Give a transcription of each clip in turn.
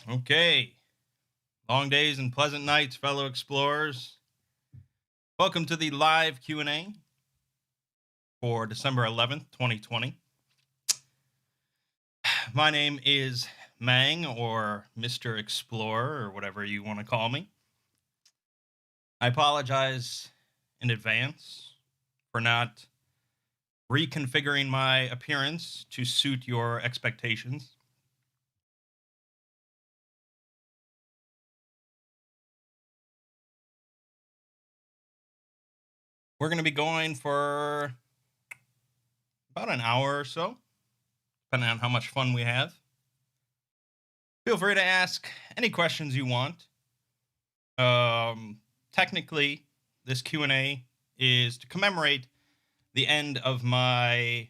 Okay. Long days and pleasant nights, fellow explorers. Welcome to the live Q&A for December 11th, 2020. My name is Mang, or Mr. Explorer, or whatever you want to call me. I apologize in advance for not reconfiguring my appearance to suit your expectations. We're going to be going for about an hour or so, depending on how much fun we have. Feel free to ask any questions you want. Technically, this Q&A is to commemorate the end of my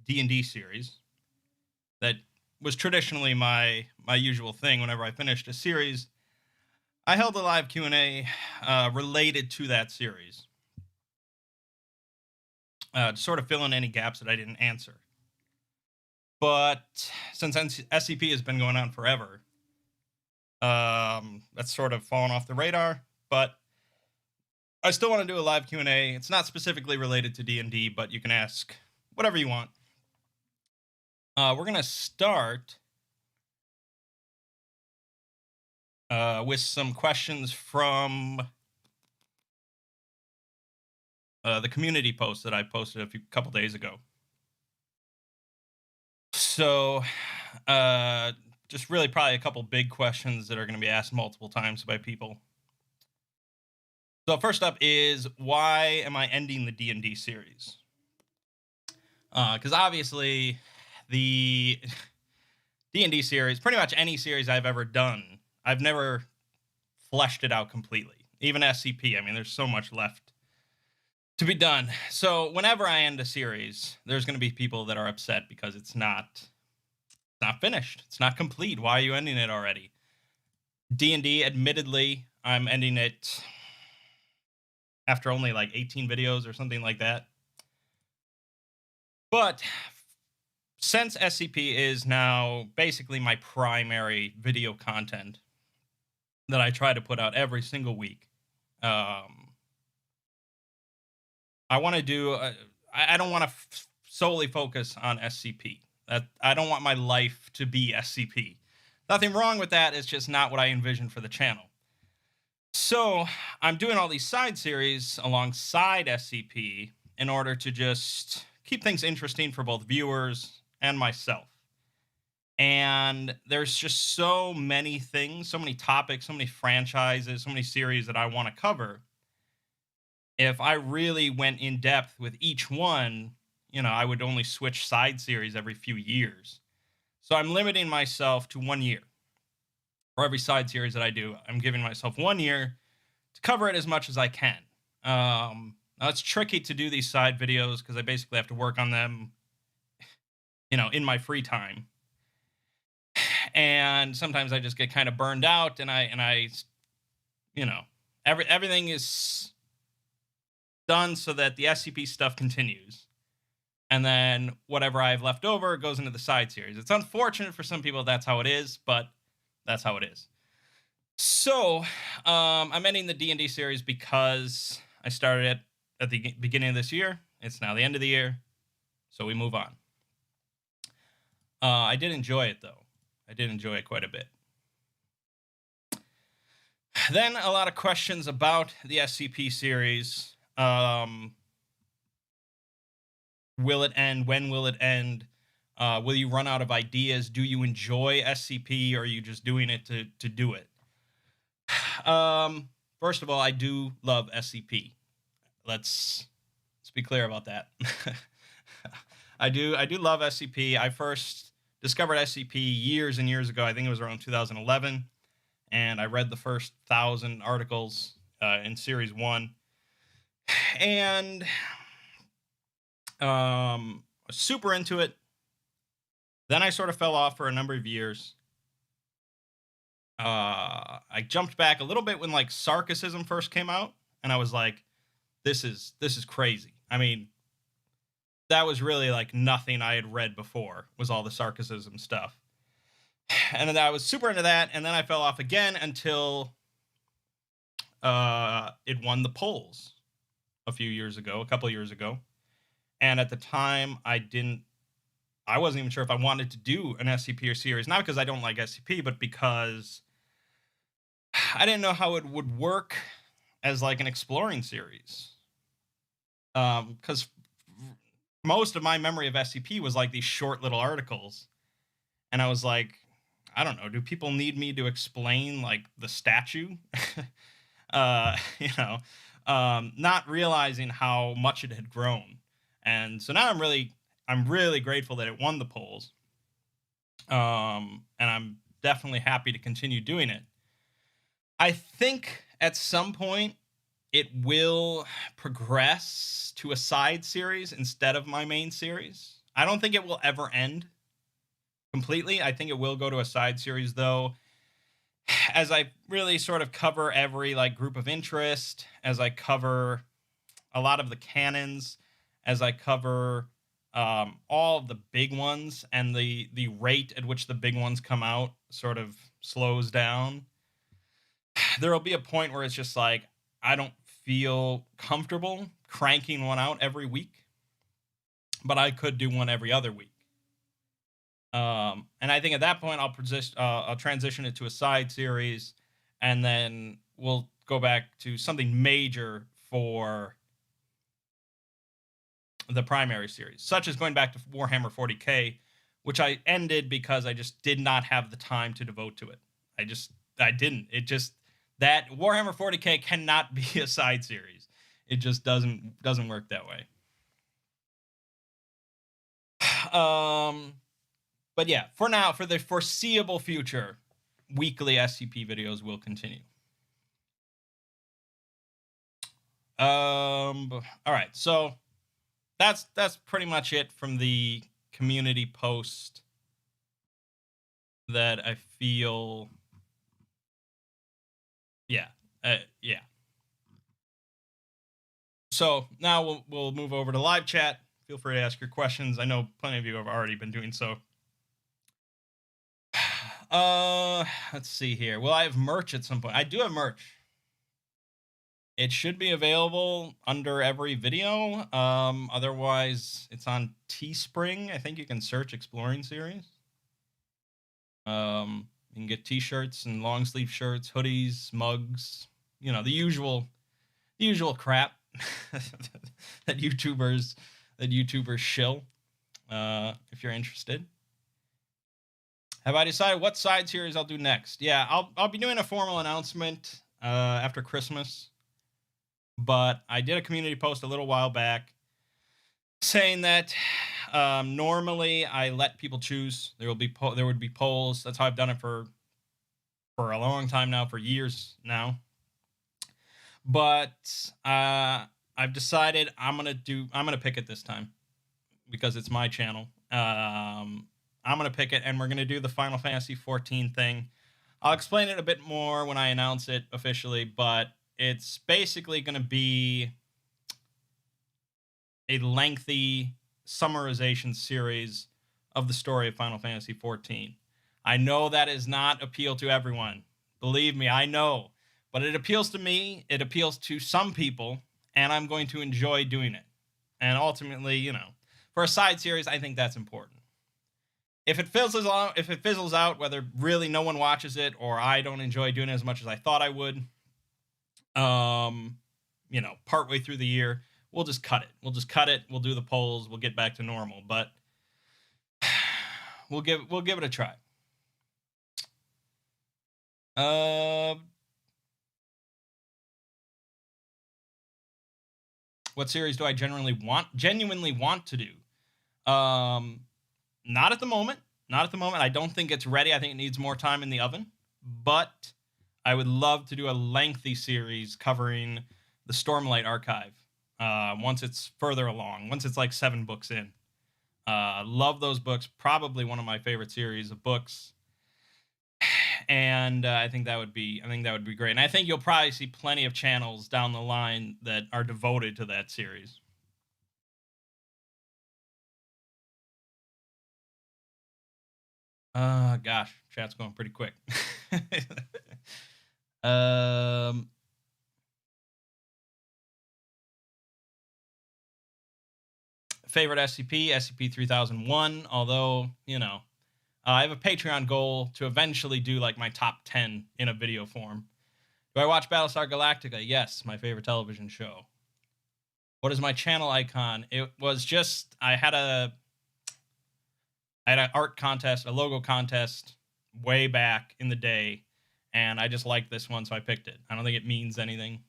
D&D series. That was traditionally my usual thing. Whenever I finished a series, I held a live Q&A related to that series to sort of fill in any gaps that I didn't answer. But since SCP has been going on forever, that's sort of fallen off the radar. But I still want to do a live Q&A. It's not specifically related to D&D, but you can ask whatever you want. We're going to start with some questions from the community post that I posted a couple days ago. So, just really probably a couple big questions that are going to be asked multiple times by people. So first up is, why am I ending the D&D series? Because obviously the D&D series, pretty much any series I've ever done, I've never fleshed it out completely. Even SCP, I mean, there's so much left to be done. So whenever I end a series, there's going to be people that are upset because it's not finished. It's not complete. Why are you ending it already? D&D, admittedly, I'm ending it after only like 18 videos or something like that. But since SCP is now basically my primary video content that I try to put out every single week, I want to do. I don't want to solely focus on SCP. I don't want my life to be SCP. Nothing wrong with that. It's just not what I envisioned for the channel. So I'm doing all these side series alongside SCP in order to just keep things interesting for both viewers and myself. And there's just so many things, so many topics, so many franchises, so many series that I want to cover. If I really went in depth with each one, I would only switch side series every few years. So I'm limiting myself to 1 year. For every side series that I do, I'm giving myself 1 year to cover it as much as I can. Now it's tricky to do these side videos because I basically have to work on them, in my free time. And sometimes I just get kind of burned out, and I everything is done so that the SCP stuff continues. And then whatever I have left over goes into the side series. It's unfortunate for some people that's how it is, but that's how it is. So, I'm ending the D&D series because I started it at the beginning of this year. It's now the end of the year, so we move on. I did enjoy it, though. I did enjoy it quite a bit. Then a lot of questions about the SCP series. Will it end? When will it end? Will you run out of ideas? Do you enjoy SCP, or are you just doing it to do it? First of all, I do love SCP. Let's be clear about that. I do love SCP. I first discovered SCP years and years ago. I think it was around 2011, and I read the first 1,000 articles in Series 1. And was super into it. Then I sort of fell off for a number of years. I jumped back a little bit when like Sarcasm first came out, and I was like, this is crazy. I mean, that was really like nothing I had read before, was all the Sarcasm stuff. And then I was super into that, and then I fell off again until it won the polls a couple years ago. And at the time, I wasn't even sure if I wanted to do an SCP or series, not because I don't like SCP, but because I didn't know how it would work as like an exploring series. Because most of my memory of SCP was like these short little articles, and I was like, I don't know, do people need me to explain like the statue? You know, not realizing how much it had grown. And so now I'm really grateful that it won the polls. And I'm definitely happy to continue doing it. I think at some point it will progress to a side series instead of my main series. I don't think it will ever end completely. I think it will go to a side series though, as I really sort of cover every like group of interest, as I cover a lot of the canons, as I cover all of the big ones, and the rate at which the big ones come out sort of slows down. There will be a point where it's just like I don't feel comfortable cranking one out every week, but I could do one every other week. And I think at that point I'll transition it to a side series, and then we'll go back to something major for the primary series, such as going back to Warhammer 40K, which I ended because I just did not have the time to devote to it. I didn't. It just that Warhammer 40K cannot be a side series. It just doesn't work that way. But yeah, for now, for the foreseeable future, weekly SCP videos will continue. All right, so that's pretty much it from the community post that I feel. Yeah, yeah. So now we'll move over to live chat. Feel free to ask your questions. I know plenty of you have already been doing so. Let's see here. Will I have merch at some point? I do have merch. It should be available under every video. Otherwise, it's on Teespring. I think you can search Exploring Series. You can get T-shirts and long sleeve shirts, hoodies, mugs. You know, the usual crap that YouTubers shill. If you're interested. Have I decided what side series I'll do next? Yeah, I'll be doing a formal announcement after Christmas. But I did a community post a little while back saying that normally I let people choose. There would be polls. That's how I've done it for a long time now, for years now. But I've decided I'm gonna pick it this time because it's my channel. I'm gonna pick it, and we're gonna do the Final Fantasy 14 thing. I'll explain it a bit more when I announce it officially, but it's basically going to be a lengthy summarization series of the story of Final Fantasy XIV. I know that does not appeal to everyone. Believe me, I know. But it appeals to me, it appeals to some people, and I'm going to enjoy doing it. And ultimately, you know, for a side series, I think that's important. If it fizzles out, whether really no one watches it or I don't enjoy doing it as much as I thought I would, you know, partway through the year, we'll just cut it. We'll do the polls. We'll get back to normal, but we'll give it a try. What series do I genuinely want to do? Not at the moment. I don't think it's ready. I think it needs more time in the oven, but I would love to do a lengthy series covering the Stormlight archive once it's further along, once it's like 7 books in. Love those books. Probably one of my favorite series of books. And I think that would be great. And I think you'll probably see plenty of channels down the line that are devoted to that series. Gosh, chat's going pretty quick. um, favorite SCP, SCP-3001. Although, you know, I have a Patreon goal to eventually do like my top 10 in a video form. Do I watch Battlestar Galactica? Yes, my favorite television show. What is my channel icon? It was just I had an art contest, a logo contest way back in the day, and I just liked this one, so I picked it. I don't think it means anything.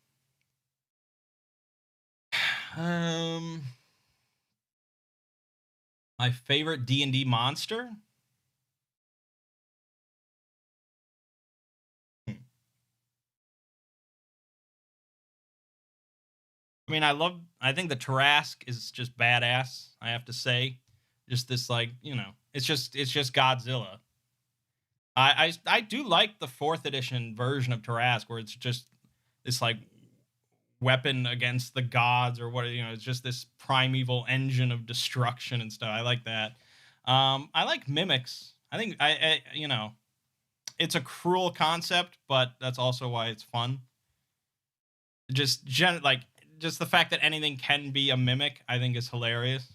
My favorite D&D monster? I mean, I think the Tarask is just badass, I have to say. Just this, like, you know, it's just Godzilla. I do like the 4th edition version of Tarask, where it's just this, like, weapon against the gods, or what, you know, it's just this primeval engine of destruction and stuff. I like that. I like mimics. I think you know, it's a cruel concept, but that's also why it's fun. Just just the fact that anything can be a mimic, I think is hilarious.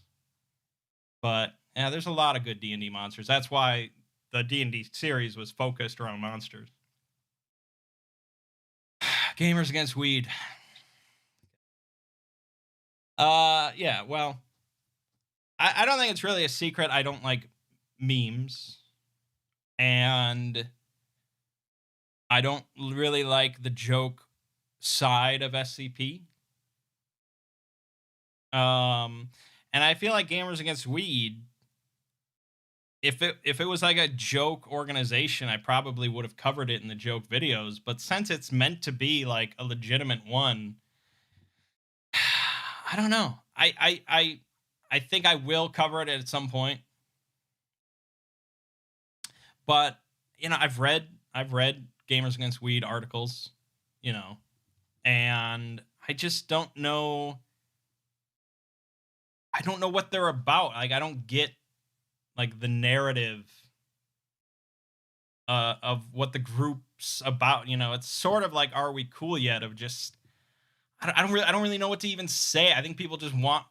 But yeah, there's a lot of good D&D monsters. That's why the D&D series was focused around monsters. Gamers Against Weed. Yeah, well, I don't think it's really a secret. I don't like memes, and I don't really like the joke side of SCP. And I feel like Gamers Against Weed, if it was like a joke organization, I probably would have covered it in the joke videos. But since it's meant to be like a legitimate one, I don't know. I think I will cover it at some point. But you know, I've read Gamers Against Weed articles, you know, and I just don't know. I don't know what they're about. Like, I don't get like the narrative of what the group's about. You know, it's sort of like Are We Cool Yet? Of just I don't really know what to even say. I think people just want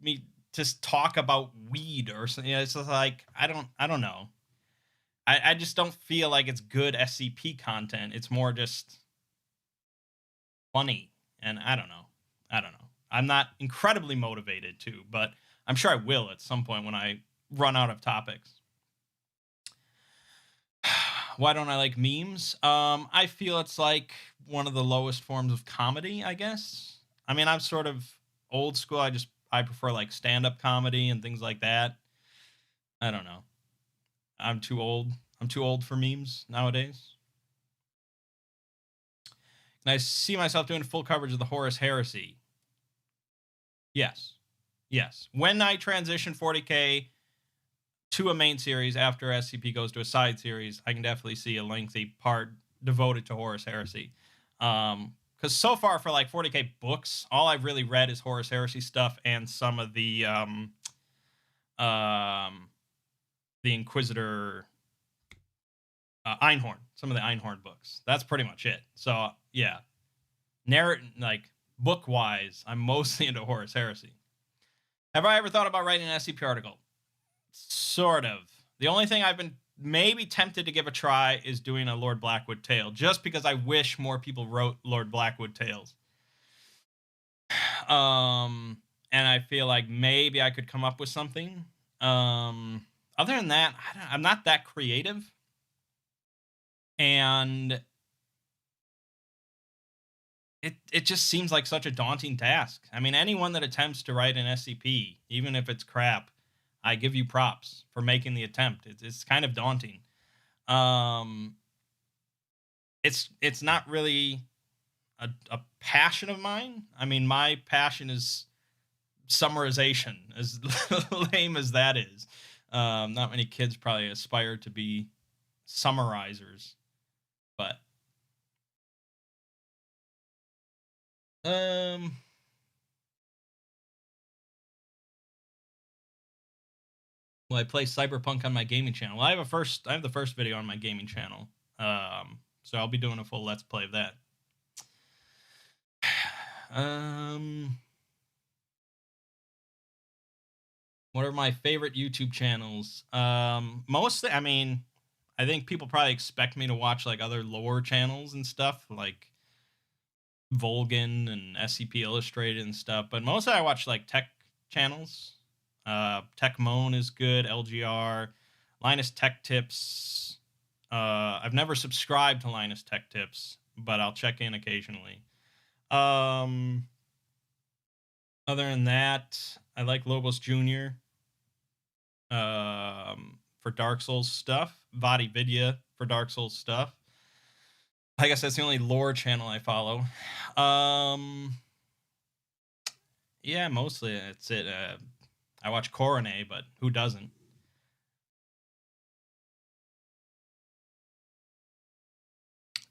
me to talk about weed or something. You know, it's just like I don't know. I just don't feel like it's good SCP content. It's more just funny, and I don't know. I don't know. I'm not incredibly motivated to, but I'm sure I will at some point when I run out of topics. Why don't I like memes? I feel it's like one of the lowest forms of comedy, I guess. I mean, I'm sort of old school. I prefer like stand-up comedy and things like that. I don't know. I'm too old. I'm too old for memes nowadays. And I see myself doing full coverage of the Horus Heresy. Yes. Yes. When I transition 40K to a main series after SCP goes to a side series, I can definitely see a lengthy part devoted to Horus Heresy. Because so far for like 40K books, all I've really read is Horus Heresy stuff and some of the Inquisitor Einhorn, some of the Einhorn books. That's pretty much it. So yeah, like book wise, I'm mostly into Horus Heresy. Have I ever thought about writing an SCP article? Sort of. The only thing I've been maybe tempted to give a try is doing a Lord Blackwood tale, just because I wish more people wrote Lord Blackwood tales. And I feel like maybe I could come up with something. Other than that, I'm not that creative, and it just seems like such a daunting task. I mean, anyone that attempts to write an SCP, even if it's crap, I give you props for making the attempt. It's kind of daunting. Um, it's not really a passion of mine. I mean, my passion is summarization, as lame as that is. Not many kids probably aspire to be summarizers, but um, Well, I play Cyberpunk on my gaming channel. I have the first video on my gaming channel. So I'll be doing a full Let's Play of that. What are my favorite YouTube channels? Mostly, I mean, I think people probably expect me to watch like other lore channels and stuff, like Volgan and SCP Illustrated and stuff. But mostly I watch like tech channels. Tech Moan is good. LGR, Linus Tech Tips. I've never subscribed to Linus Tech Tips, but I'll check in occasionally. Other than that, I like Lobos Jr. For Dark Souls stuff. Vadi Vidya for Dark Souls stuff. I guess that's the only lore channel I follow. Yeah, mostly that's it. I watch Coronet, but who doesn't?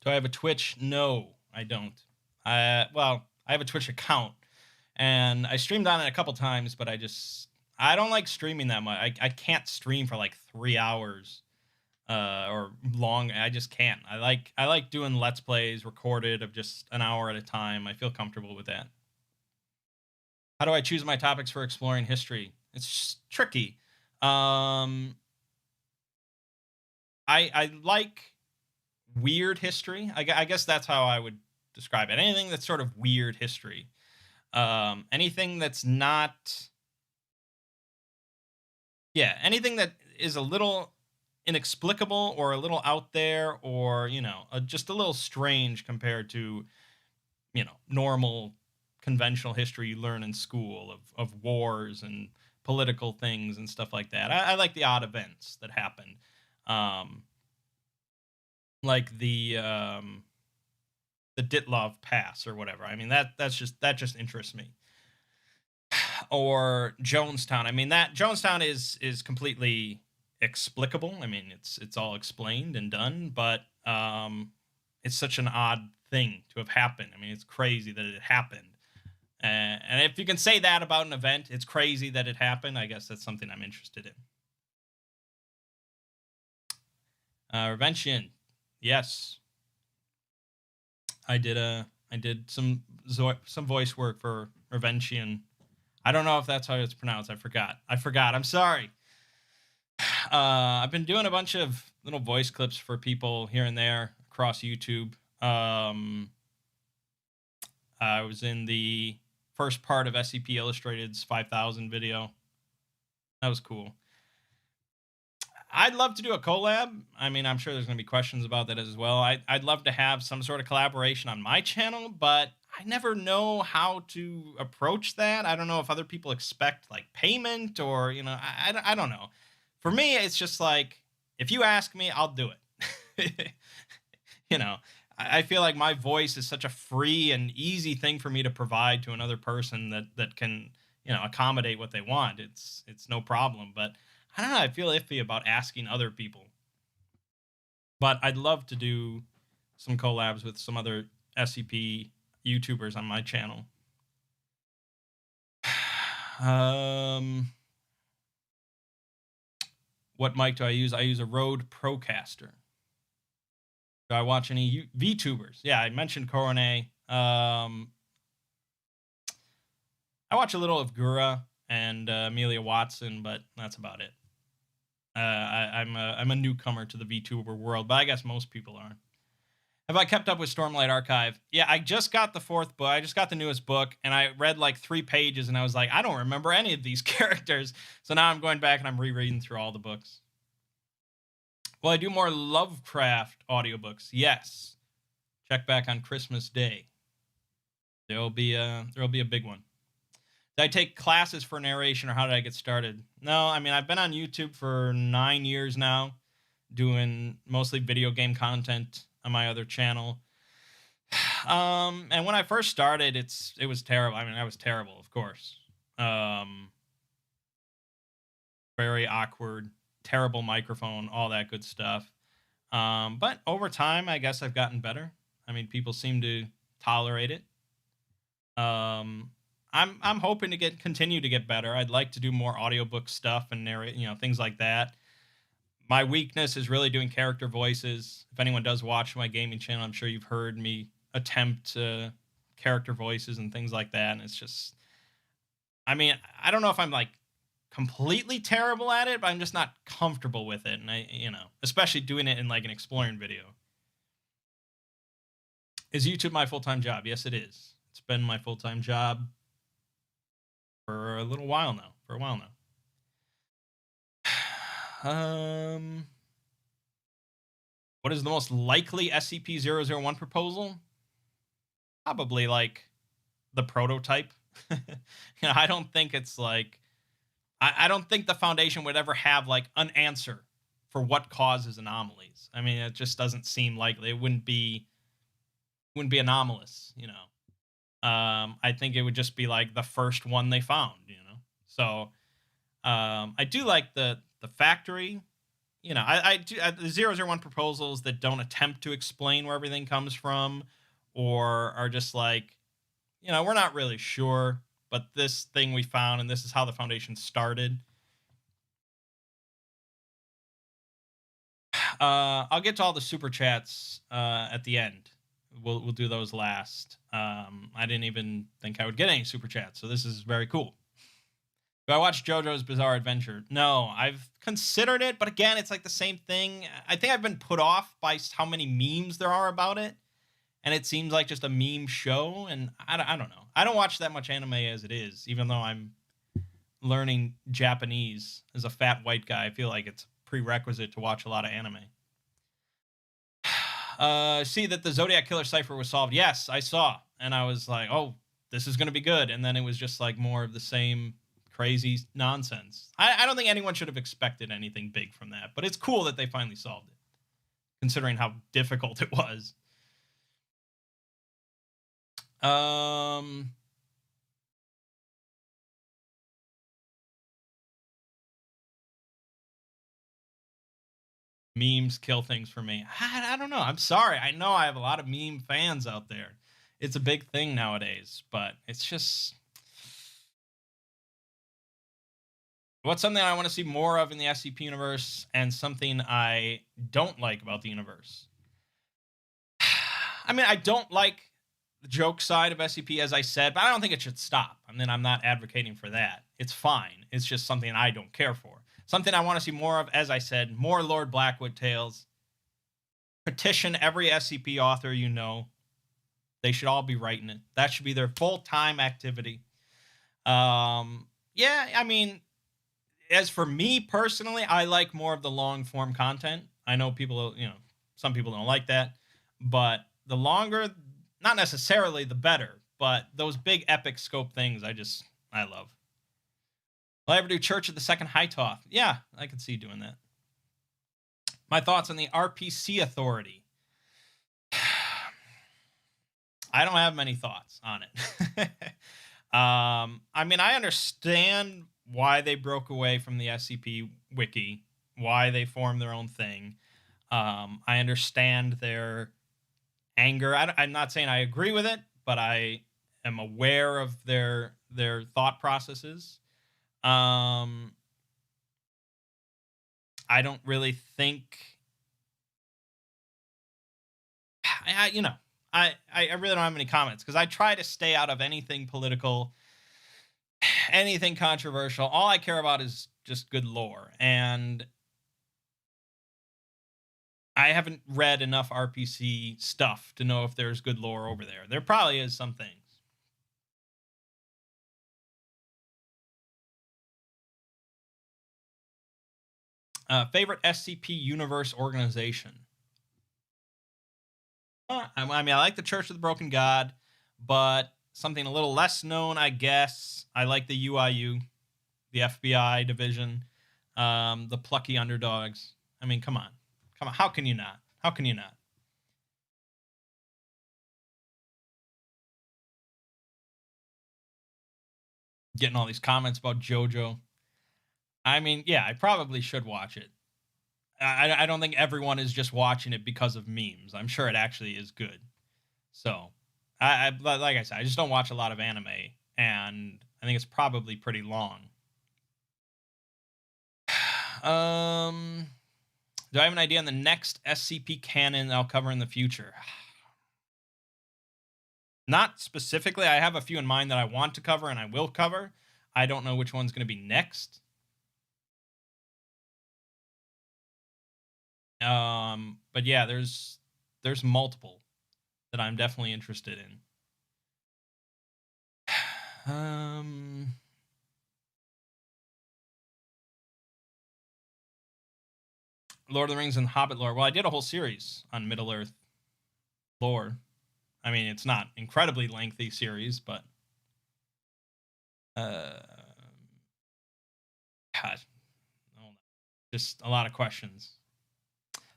Do I have a Twitch? No, I don't. Well, I have a Twitch account, and I streamed on it a couple times, but I don't like streaming that much. I can't stream for like 3 hours or long. I just can't. I like doing Let's Plays recorded of just an hour at a time. I feel comfortable with that. How do I choose my topics for exploring history? It's tricky. I like weird history. I guess that's how I would describe it. Anything that's sort of weird history. Anything that's not... Yeah, anything that is a little inexplicable or a little out there or, just a little strange compared to, normal conventional history you learn in school of wars and political things and stuff like that. I like the odd events that happen. Like the Ditlov Pass or whatever. I mean, that just interests me. Or Jonestown. I mean, that Jonestown is completely explicable. I mean, it's all explained and done, but it's such an odd thing to have happened. I mean, it's crazy that it happened. And if you can say that about an event, it's crazy that it happened. I guess that's something I'm interested in. Reventian, yes. I did some voice work for Reventian. I don't know if that's how it's pronounced. I forgot. I'm sorry. I've been doing a bunch of little voice clips for people here and there across YouTube. I was in the first part of SCP Illustrated's 5000 video. That was cool. I'd love to do a collab. I mean, I'm sure there's going to be questions about that as well. I'd love to have some sort of collaboration on my channel, but I never know how to approach that. I don't know if other people expect like payment or, I don't know. For me, it's just like, if you ask me, I'll do it. I feel like my voice is such a free and easy thing for me to provide to another person that can, accommodate what they want. It's no problem, but I don't know. I feel iffy about asking other people. But I'd love to do some collabs with some other SCP YouTubers on my channel. What mic do I use? I use a Rode Procaster. Do I watch any VTubers? Yeah, I mentioned Coronet. I watch a little of Gura and Amelia Watson, but that's about it. I'm a newcomer to the VTuber world, but I guess most people are. Have I kept up with Stormlight Archive? Yeah, I just got the 4th book. I just got the newest book, and I read like 3 pages, and I was like, I don't remember any of these characters. So now I'm going back and I'm rereading through all the books. Will I do more Lovecraft audiobooks? Yes. Check back on Christmas Day. There'll be a big one. Did I take classes for narration, or how did I get started? No, I mean, I've been on YouTube for 9 years now, doing mostly video game content on my other channel. And when I first started, it was terrible. I mean, I was terrible, of course. Very awkward, terrible microphone, all that good stuff. But over time, I guess I've gotten better. I mean, people seem to tolerate it. I'm hoping to continue to get better. I'd like to do more audiobook stuff and narrate, things like that. My weakness is really doing character voices. If anyone does watch my gaming channel, I'm sure you've heard me attempt character voices and things like that. And it's just, I mean, I don't know if I'm like completely terrible at it, but I'm just not comfortable with it. And especially doing it in like an exploring video. Is YouTube my full-time job? Yes, it is. It's been my full-time job for a little while now. What is the most likely SCP-001 proposal? Probably like the prototype. I don't think it's like I don't think the Foundation would ever have like an answer for what causes anomalies. I mean, it just doesn't seem likely. It wouldn't be anomalous, I think it would just be like the first one they found, So I do like the factory. I do the 001 proposals that don't attempt to explain where everything comes from, or are just like, we're not really sure, but this thing we found, and this is how the Foundation started. I'll get to all the super chats at the end. We'll do those last. I didn't even think I would get any super chats, so this is very cool. Do I watch JoJo's Bizarre Adventure? No, I've considered it, but again, it's like the same thing. I think I've been put off by how many memes there are about it, and it seems like just a meme show, and I don't know. I don't watch that much anime as it is, even though I'm learning Japanese as a fat white guy. I feel like it's prerequisite to watch a lot of anime. See that the Zodiac killer cipher was solved. Yes, I saw, and I was like, oh, this is going to be good, and then it was just like more of the same crazy nonsense. I don't think anyone should have expected anything big from that, but it's cool that they finally solved it, considering how difficult it was. Memes kill things for me. I don't know. I'm sorry. I know I have a lot of meme fans out there. It's a big thing nowadays, but it's just... What's something I want to see more of in the SCP universe, and something I don't like about the universe? I mean, I don't like the joke side of SCP, as I said, but I don't think it should stop. I mean, I'm not advocating for that. It's fine. It's just something I don't care for. Something I want to see more of, as I said, more Lord Blackwood tales. Petition every SCP author you know. They should all be writing it. That should be their full-time activity. Yeah, I mean, as for me personally, I like more of the long-form content. I know people, some people don't like that, but the longer, not necessarily the better, but those big epic scope things, I love. Will I ever do Church of the Second Hightoth? Yeah, I could see doing that. My thoughts on the RPC Authority. I don't have many thoughts on it. I mean, I understand why they broke away from the SCP wiki, why they formed their own thing. I understand their anger. I'm not saying I agree with it, but I am aware of their thought processes. I don't really think... I really don't have any comments, because I try to stay out of anything political, anything controversial. All I care about is just good lore, and I haven't read enough RPC stuff to know if there's good lore over there. There probably is some things. Favorite SCP Universe organization? I mean, I like the Church of the Broken God, but something a little less known, I guess. I like the UIU, the FBI division, the plucky underdogs. I mean, come on. How can you not? How can you not? Getting all these comments about Jojo. I mean, yeah, I probably should watch it. I don't think everyone is just watching it because of memes. I'm sure it actually is good. So, like I said, I just don't watch a lot of anime and I think it's probably pretty long. Do I have an idea on the next SCP canon I'll cover in the future? Not specifically. I have a few in mind that I want to cover and I will cover. I don't know which one's going to be next. But yeah, there's multiple that I'm definitely interested in. Lord of the Rings and Hobbit lore. Well, I did a whole series on Middle-earth lore. I mean, it's not incredibly lengthy series, but God, just a lot of questions.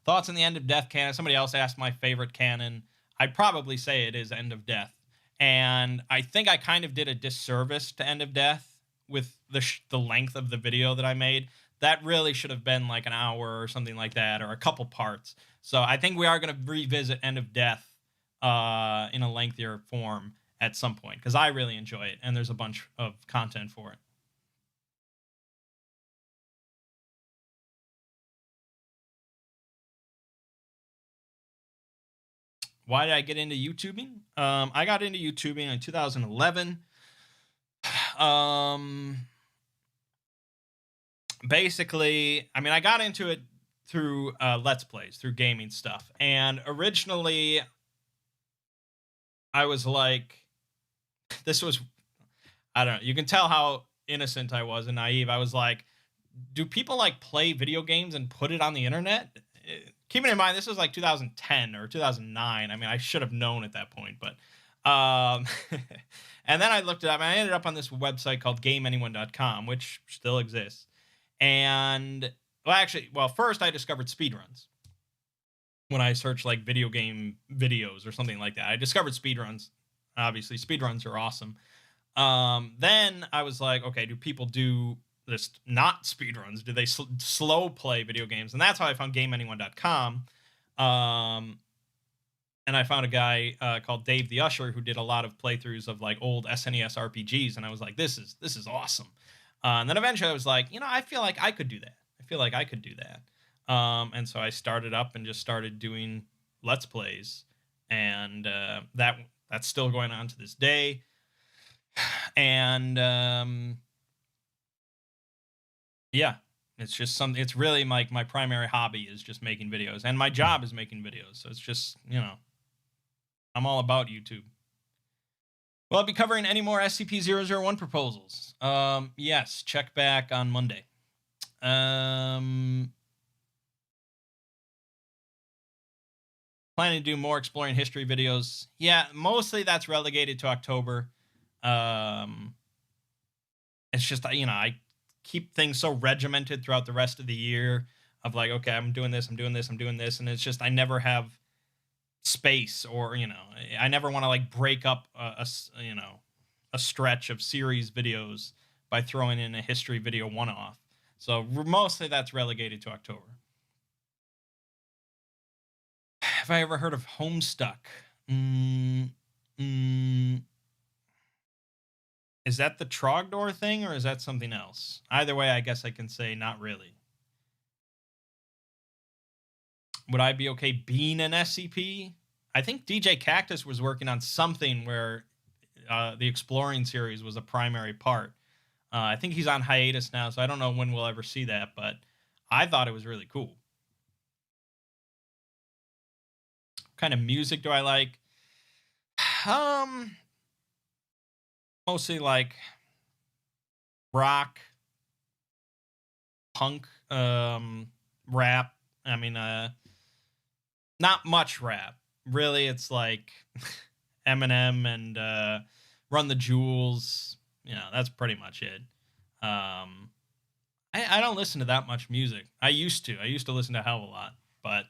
Thoughts on the End of Death canon? Somebody else asked my favorite canon. I'd probably say it is End of Death. And I think I kind of did a disservice to End of Death with the length of the video that I made. That really should have been like an hour or something like that, or a couple parts. So I think we are going to revisit End of Death in a lengthier form at some point, because I really enjoy it, and there's a bunch of content for it. Why did I get into YouTubing? I got into YouTubing in 2011. Basically, I mean, I got into it through Let's Plays, through gaming stuff. And originally, I was like, this was, I don't know, you can tell how innocent I was and naive. I was like, do people like play video games and put it on the internet? Keeping in mind, this was like 2010 or 2009. I mean, I should have known at that point, but and then I looked it up, and I ended up on this website called GameAnyone.com, which still exists. And well, first I discovered speedruns. When I searched like video game videos or something like that, I discovered speedruns. Obviously, speedruns are awesome. Then I was like, okay, do people do this not speedruns? Do they slow play video games? And that's how I found GameAnyone.com. And I found a guy called Dave the Usher who did a lot of playthroughs of like old SNES RPGs, and I was like, this is awesome. And then eventually I was like, I feel like I could do that. And so I started up and just started doing Let's Plays, and that's still going on to this day. And yeah, it's just something. It's really my primary hobby is just making videos, and my job is making videos. So it's just, I'm all about YouTube. Will I be covering any more SCP-001 proposals? Yes, check back on Monday. Planning to do more exploring history videos. Yeah, mostly that's relegated to October. It's just, I keep things so regimented throughout the rest of the year of like, okay, I'm doing this, and it's just I never have space, or I never want to like break up a stretch of series videos by throwing in a history video one-off. So mostly that's relegated to October. Have I ever heard of Homestuck? Is that the Trogdor thing, or is that something else? Either way, I guess I can say not really. Would I be okay being an SCP? I think DJ Cactus was working on something where the Exploring series was a primary part. I think he's on hiatus now, so I don't know when we'll ever see that, but I thought it was really cool. What kind of music do I like? Mostly like rock, punk, rap. I mean, not much rap. Really, it's like Eminem and Run the Jewels. That's pretty much it. I don't listen to that much music. I used to listen to a hell of a lot, but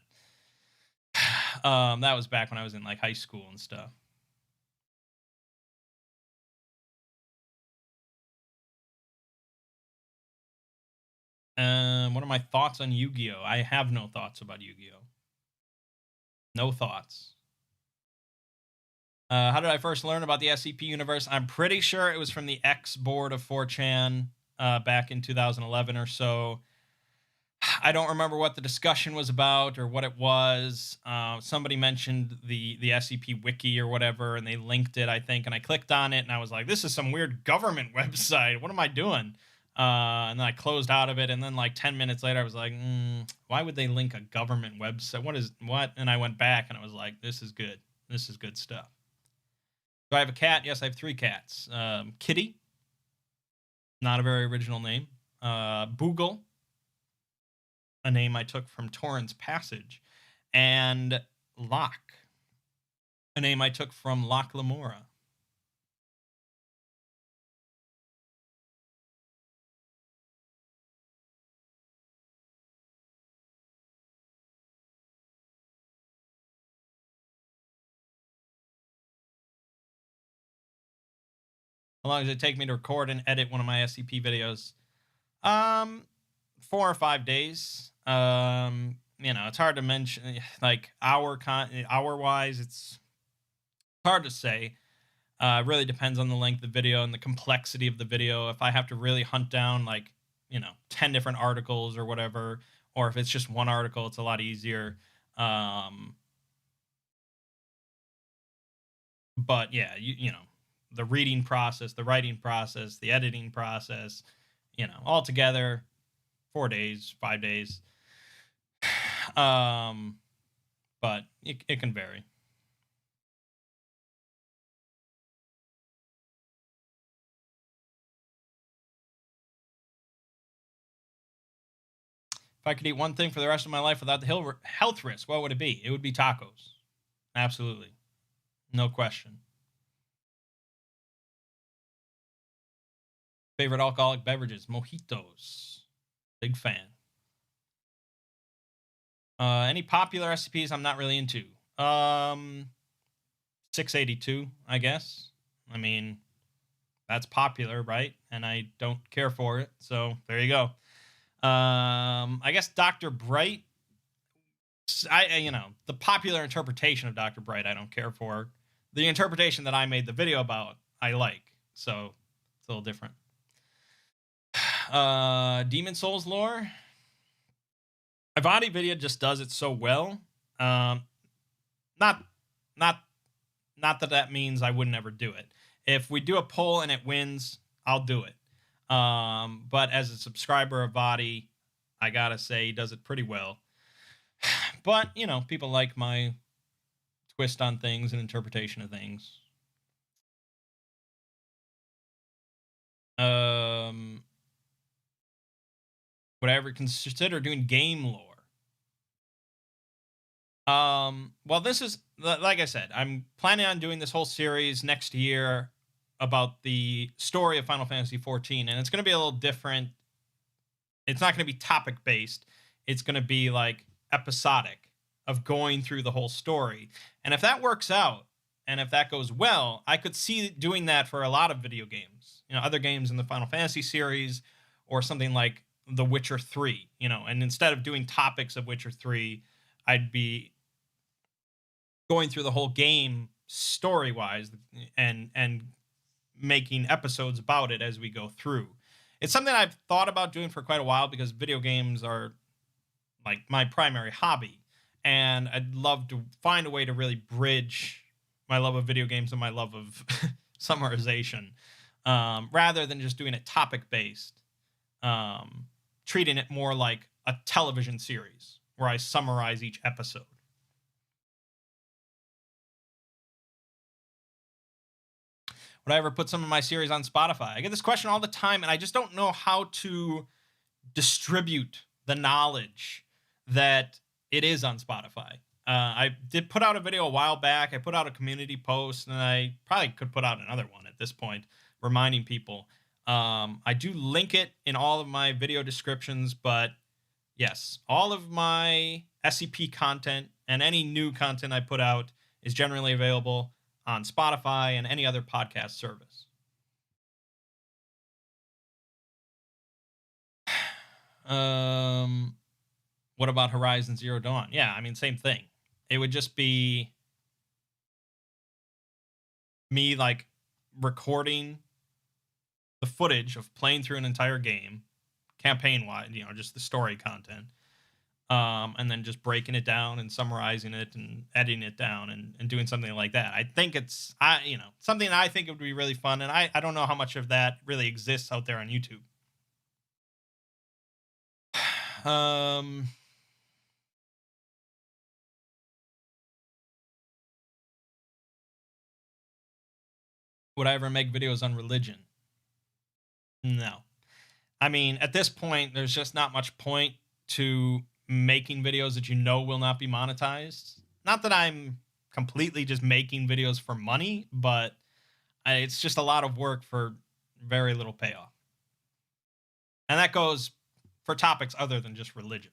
that was back when I was in like high school and stuff. What are my thoughts on Yu-Gi-Oh? I have no thoughts about Yu-Gi-Oh. No thoughts. How did I first learn about the SCP universe? I'm pretty sure it was from the X board of 4chan back in 2011 or so. I don't remember what the discussion was about or what it was. Somebody mentioned the SCP wiki or whatever, and they linked it, I think, and I clicked on it, and I was like, "This is some weird government website. What am I doing?" And then I closed out of it, and then like 10 minutes later, I was like, "Why would they link a government website? What?" And I went back, and I was like, "This is good. This is good stuff." Do I have a cat? Yes, I have 3 cats. Kitty, not a very original name. Boogle, a name I took from Torrance Passage, and Locke, a name I took from Locke Lamora. How long does it take me to record and edit one of my SCP videos? Um, 4 or 5 days. It's hard to mention like hour wise. It's hard to say. Really depends on the length of the video and the complexity of the video. If I have to really hunt down like 10 different articles or whatever, or if it's just one article, it's a lot easier. Um, but yeah, the reading process, the writing process, the editing process, all together, 4 days, 5 days. um, but it can vary. If I could eat one thing for the rest of my life without the health risk, what would it be? It would be tacos. Absolutely. No question. Favorite alcoholic beverages? Mojitos. Big fan. Any popular recipes I'm not really into? 682, I guess. I mean, that's popular, right? And I don't care for it. So there you go. I guess Dr. Bright. The popular interpretation of Dr. Bright, I don't care for. The interpretation that I made the video about, I like. So it's a little different. Demon Souls lore. Ivani video just does it so well. Not, not, not that means I would never do it. If we do a poll and it wins, I'll do it. But as a subscriber of Vadi, I gotta say he does it pretty well. But people like my twist on things and interpretation of things. Would I ever consider doing game lore? Well, this is like I said, I'm planning on doing this whole series next year about the story of Final Fantasy XIV, and it's going to be a little different. It's not going to be topic based. It's going to be like episodic of going through the whole story. And if that works out, and if that goes well, I could see doing that for a lot of video games. Other games in the Final Fantasy series, or something like The Witcher 3. And instead of doing topics of Witcher 3, I'd be going through the whole game story wise and making episodes about it as we go through. It's something I've thought about doing for quite a while because video games are like my primary hobby, and I'd love to find a way to really bridge my love of video games and my love of summarization, rather than just doing it topic based, treating it more like a television series where I summarize each episode. Would I ever put some of my series on Spotify? I get this question all the time, and I just don't know how to distribute the knowledge that it is on Spotify. I did put out a video a while back. I put out a community post, and I probably could put out another one at this point, reminding people. I do link it in all of my video descriptions, but yes, all of my SCP content and any new content I put out is generally available on Spotify and any other podcast service. What about Horizon Zero Dawn? Yeah, I mean, same thing. It would just be me like recording the footage of playing through an entire game, campaign wide, just the story content, and then just breaking it down and summarizing it and editing it down and doing something like that. I think it's something I think it would be really fun, and I don't know how much of that really exists out there on YouTube. Um, would I ever make videos on religion? No. I mean, at this point, there's just not much point to making videos that will not be monetized. Not that I'm completely just making videos for money, but it's just a lot of work for very little payoff. And that goes for topics other than just religion.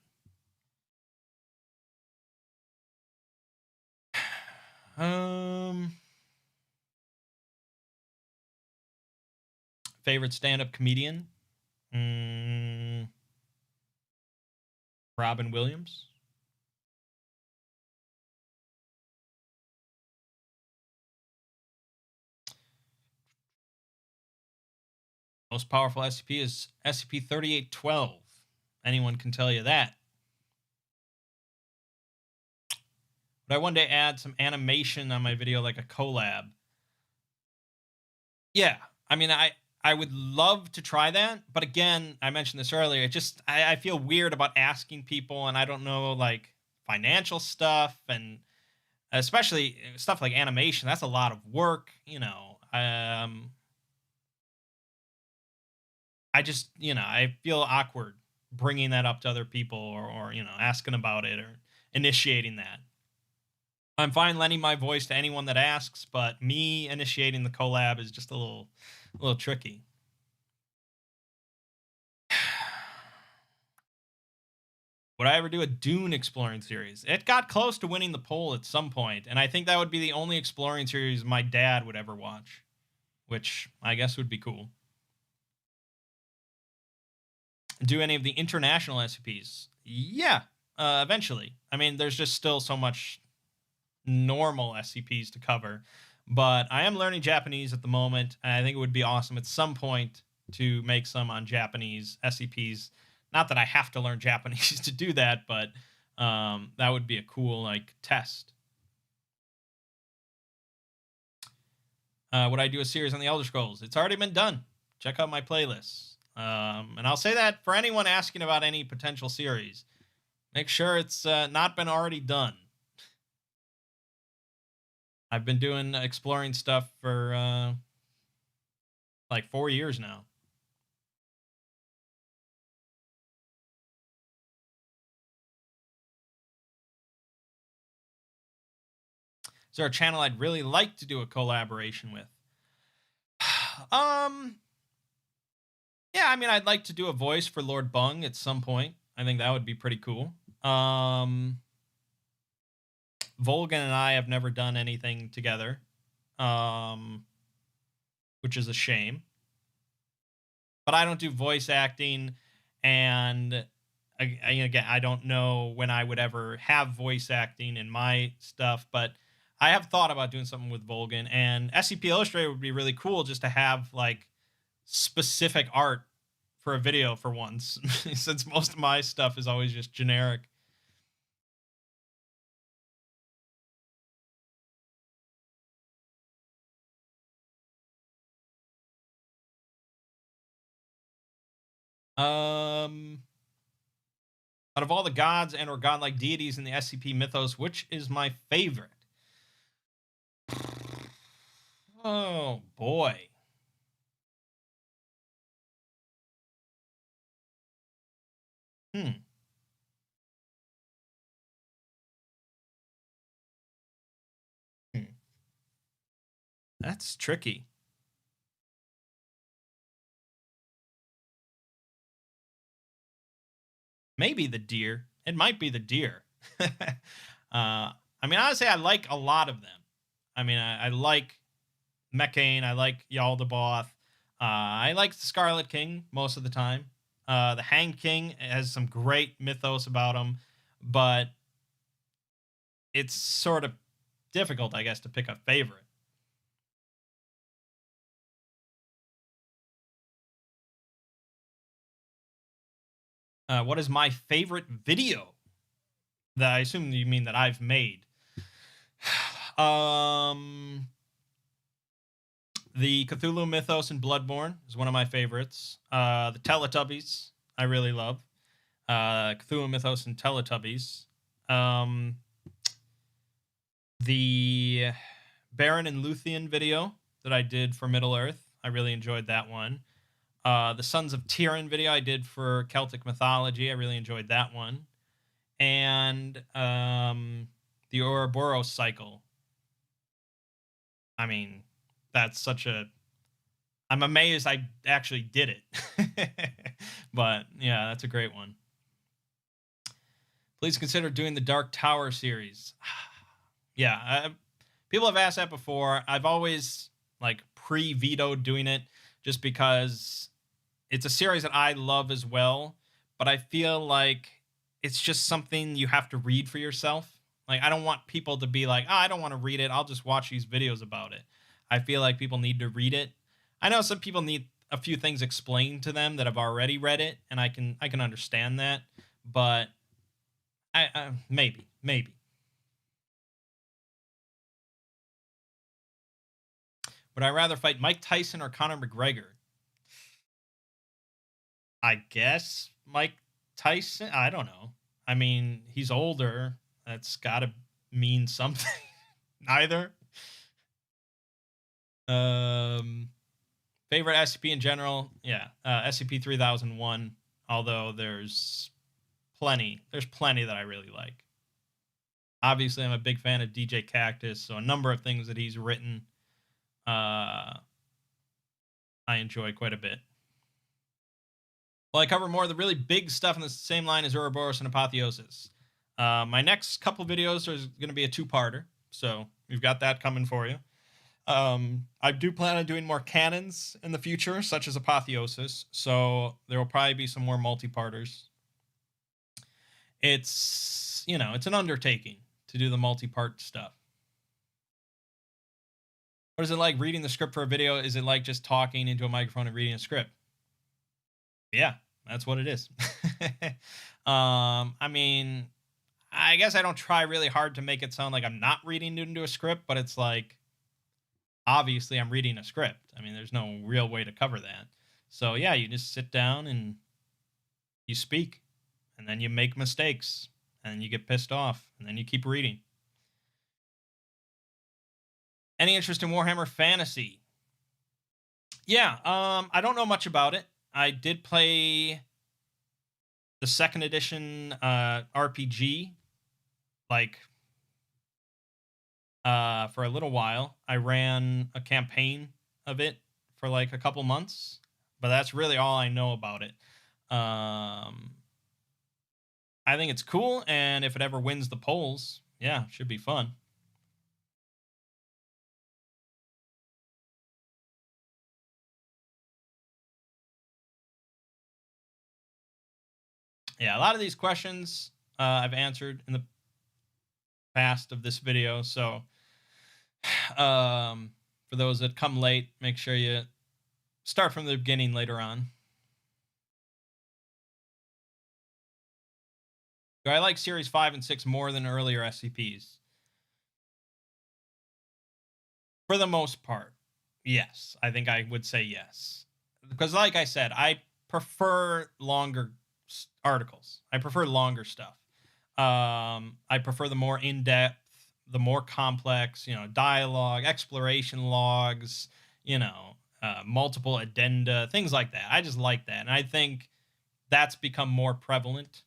Favorite stand-up comedian? Robin Williams. Most powerful SCP is SCP-3812. Anyone can tell you that. Would I one day add some animation on my video, like a collab? Yeah. I mean, I would love to try that, but again, I mentioned this earlier. I feel weird about asking people, and I don't know, like, financial stuff, and especially stuff like animation. That's a lot of work, I feel awkward bringing that up to other people, or asking about it or initiating that. I'm fine lending my voice to anyone that asks, but me initiating the collab is just a little tricky. Would I ever do a Dune exploring series? It got close to winning the poll at some point, and I think that would be the only exploring series my dad would ever watch, which I guess would be cool. Do any of the international SCPs? Yeah, eventually. I mean, there's just still so much normal SCPs to cover, but I am learning Japanese at the moment, and I think it would be awesome at some point to make some on Japanese SCPs. Not that I have to learn Japanese to do that, but that would be a cool, like, test. Would I do a series on the Elder Scrolls? It's already been done. Check out my playlists. And I'll say that for anyone asking about any potential series, make sure it's not been already done. I've been doing exploring stuff for like 4 years now. Is there a channel I'd really like to do a collaboration with? Yeah, I mean, I'd like to do a voice for Lord Bung at some point. I think that would be pretty cool. Volgan and I have never done anything together, which is a shame. But I don't do voice acting, and again, I don't know when I would ever have voice acting in my stuff, but I have thought about doing something with Volgan, and SCP Illustrator would be really cool just to have, like, specific art for a video for once, since most of my stuff is always just generic. Out of all the gods and or godlike deities in the SCP mythos, which is my favorite? Oh boy. Hmm. That's tricky. Maybe the deer. It might be the deer. I mean, honestly, I like a lot of them. I mean, I like Mechane. I like Yaldabaoth. I like the Scarlet King most of the time. The Hanged King has some great mythos about him, but it's sort of difficult, I guess, to pick a favorite. What is my favorite video? That I assume you mean that I've made. The Cthulhu Mythos and Bloodborne is one of my favorites. The Teletubbies, I really love. Cthulhu Mythos and Teletubbies. The Baron and Luthien video that I did for Middle Earth, I really enjoyed that one. The Sons of Tyrion video I did for Celtic mythology, I really enjoyed that one. And the Ouroboros cycle. I mean, that's such a... I'm amazed I actually did it. But, yeah, that's a great one. Please consider doing the Dark Tower series. Yeah, people have asked that before. I've always, like, pre-vetoed doing it just because it's a series that I love as well, but I feel like it's just something you have to read for yourself. Like, I don't want people to be like, oh, I don't want to read it. I'll just watch these videos about it. I feel like people need to read it. I know some people need a few things explained to them that have already read it, and I can understand that, but maybe. Would I rather fight Mike Tyson or Conor McGregor? I guess Mike Tyson. I don't know. I mean, he's older. That's got to mean something. Neither. Favorite SCP in general? Yeah, SCP-3001. Although there's plenty that I really like. Obviously, I'm a big fan of DJ Cactus, so a number of things that he's written, I enjoy quite a bit. Well, I cover more of the really big stuff in the same line as Ouroboros and Apotheosis. My next couple videos are going to be a two-parter, so we've got that coming for you. I do plan on doing more canons in the future, such as Apotheosis, so there will probably be some more multi-parters. It's, it's an undertaking to do the multi-part stuff. What is it like reading the script for a video? Is it like just talking into a microphone and reading a script? Yeah, that's what it is. I mean, I guess I don't try really hard to make it sound like I'm not reading into a script, but it's like, obviously I'm reading a script. I mean, there's no real way to cover that. So yeah, you just sit down and you speak, and then you make mistakes, and you get pissed off, and then you keep reading. Any interest in Warhammer Fantasy? Yeah, I don't know much about it. I did play the 2nd edition RPG, like, for a little while. I ran a campaign of it for like a couple months, but that's really all I know about it. I think it's cool, and if it ever wins the polls, yeah, it should be fun. Yeah, a lot of these questions I've answered in the past of this video, so for those that come late, make sure you start from the beginning later on. Do I like Series 5 and 6 more than earlier SCPs? For the most part, yes. I think I would say yes. Because like I said, I prefer longer articles. I prefer longer stuff. I prefer the more in-depth, the more complex, dialogue, exploration logs, multiple addenda, things like that. I just like that. And I think that's become more prevalent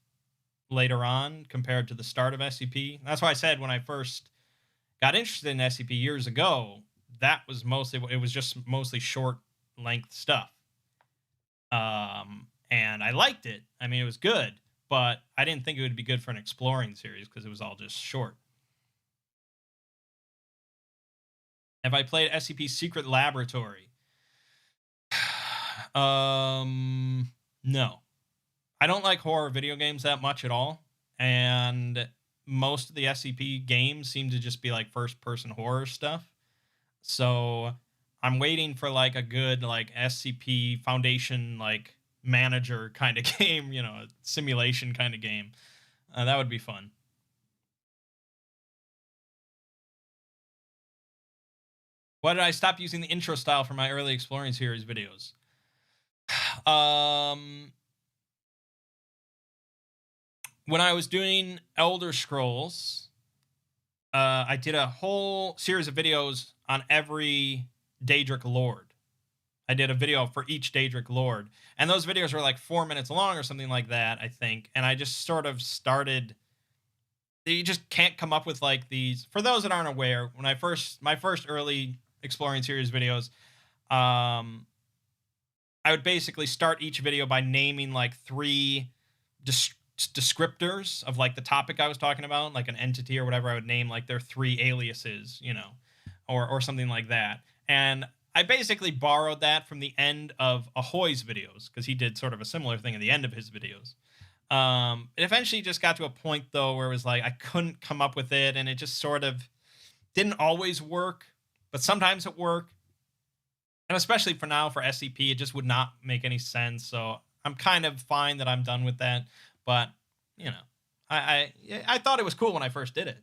later on compared to the start of SCP. That's why I said when I first got interested in SCP years ago, it was just mostly short length stuff. And I liked it. I mean, it was good, but I didn't think it would be good for an exploring series because it was all just short. Have I played SCP Secret Laboratory? No. I don't like horror video games that much at all, and most of the SCP games seem to just be like first-person horror stuff. So I'm waiting for like a good like SCP Foundation like manager kind of game, you know, a simulation kind of game. That would be fun. Why did I stop using the intro style for my early Exploring series videos? When I was doing Elder Scrolls, I did a whole series of videos on every Daedric Lord. I did a video for each Daedric Lord, and those videos were like 4 minutes long or something like that, I think. And I just sort of started. You just can't come up with like these. For those that aren't aware, when my first early Exploring series videos, I would basically start each video by naming like 3 descriptors of like the topic I was talking about, like an entity or whatever. I would name like their 3 aliases, you know, or something like that. And I basically borrowed that from the end of Ahoy's videos, because he did sort of a similar thing at the end of his videos. It eventually just got to a point though where it was like I couldn't come up with it, and it just sort of didn't always work, but sometimes it worked. And especially for now for SCP, it just would not make any sense. So I'm kind of fine that I'm done with that. But you know, I thought it was cool when I first did it.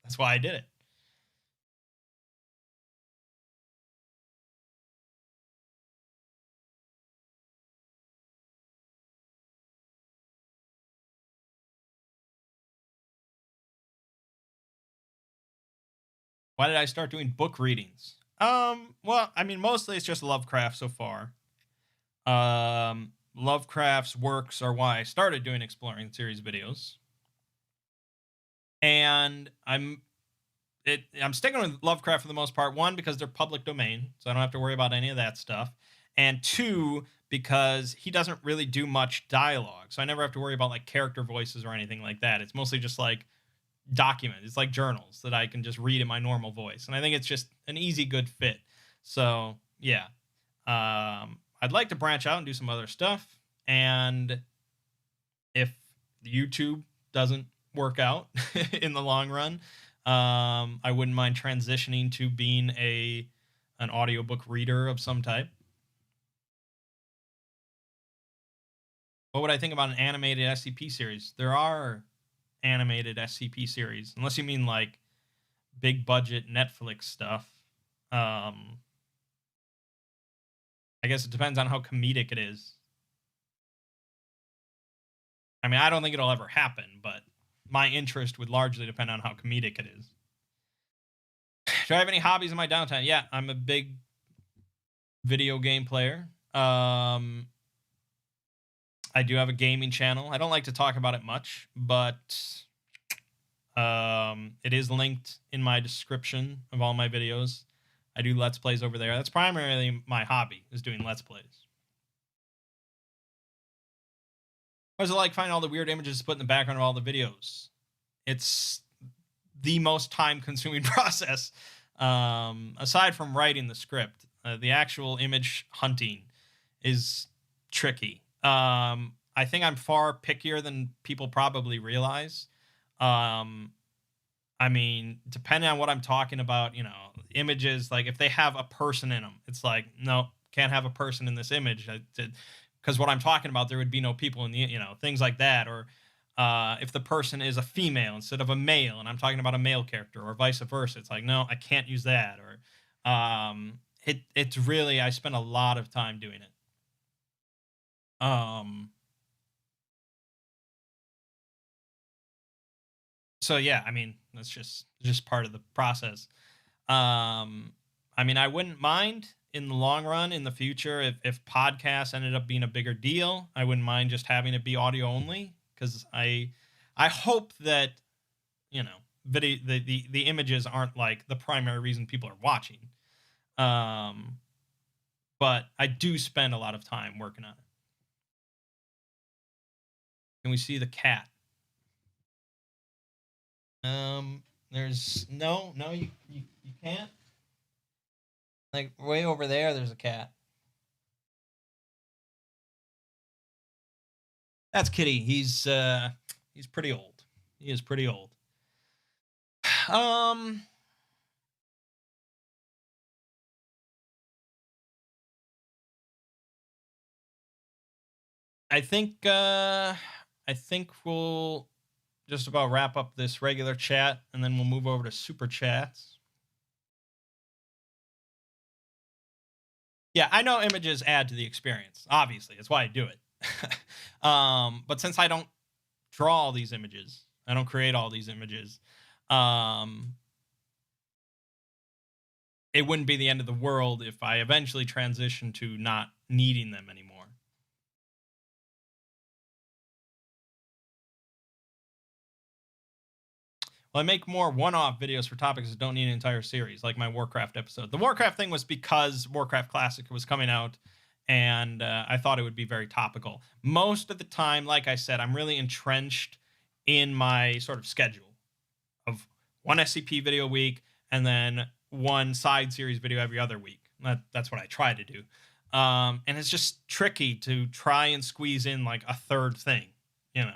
That's why I did it. Why did I start doing book readings? Well, I mean, mostly it's just Lovecraft so far. Lovecraft's works are why I started doing Exploring series videos. And I'm sticking with Lovecraft for the most part. 1, because they're public domain, so I don't have to worry about any of that stuff. And 2, because he doesn't really do much dialogue, so I never have to worry about like character voices or anything like that. It's mostly just like document. It's like journals that I can just read in my normal voice, and I think it's just an easy, good fit. So yeah, I'd like to branch out and do some other stuff, and if YouTube doesn't work out in the long run, I wouldn't mind transitioning to being an audiobook reader of some type. What would I think about an animated SCP series? There are animated SCP series, unless you mean like big budget Netflix stuff. I guess it depends on how comedic it is. I mean, I don't think it'll ever happen, but my interest would largely depend on how comedic it is. Do I have any hobbies in my downtime? Yeah, I'm a big video game player. I do have a gaming channel. I don't like to talk about it much, but it is linked in my description of all my videos. I do Let's Plays over there. That's primarily my hobby, is doing Let's Plays. What is it like finding all the weird images to put in the background of all the videos? It's the most time-consuming process. Aside from writing the script, the actual image hunting is tricky. I think I'm far pickier than people probably realize. I mean, depending on what I'm talking about, you know, images, like if they have a person in them, it's like, no, can't have a person in this image. Because what I'm talking about, there would be no people in the, you know, things like that. Or if the person is a female instead of a male, and I'm talking about a male character, or vice versa, it's like, no, I can't use that. Or it's really, I spend a lot of time doing it. So yeah, I mean, that's just part of the process. I mean, I wouldn't mind in the long run, in the future, if podcasts ended up being a bigger deal. I wouldn't mind just having it be audio only, because I hope that, you know, video the images aren't like the primary reason people are watching. But I do spend a lot of time working on it. Can we see the cat? There's no, you can't. Like way over there, there's a cat. That's Kitty. He's pretty old. He is pretty old. Um, I think we'll just about wrap up this regular chat, and then we'll move over to super chats. Yeah, I know images add to the experience. Obviously, that's why I do it. But since I don't draw all these images, I don't create all these images. It wouldn't be the end of the world if I eventually transition to not needing them anymore. Well, I make more one-off videos for topics that don't need an entire series, like my Warcraft episode. The Warcraft thing was because Warcraft Classic was coming out, and I thought it would be very topical. Most of the time, like I said, I'm really entrenched in my sort of schedule of one SCP video a week and then one side series video every other week. That's what I try to do. And it's just tricky to try and squeeze in like a third thing, you know.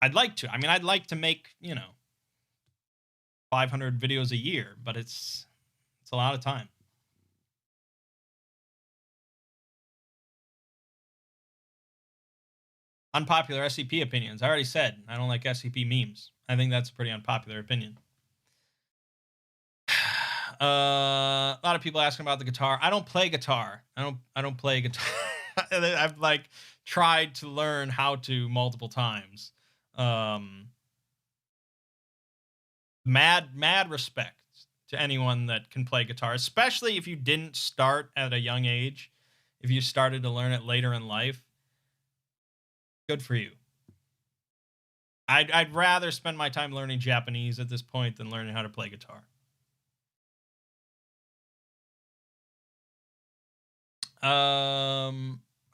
I'd like to. I mean, I'd like to make, 500 videos a year, but it's a lot of time. Unpopular SCP opinions. I already said I don't like SCP memes. I think that's a pretty unpopular opinion. A lot of people asking about the guitar. I don't play guitar. I don't play guitar. I've like tried to learn how to multiple times. Mad respect to anyone that can play guitar, especially if you didn't start at a young age. If you started to learn it later in life, good for you. I'd rather spend my time learning Japanese at this point than learning how to play guitar.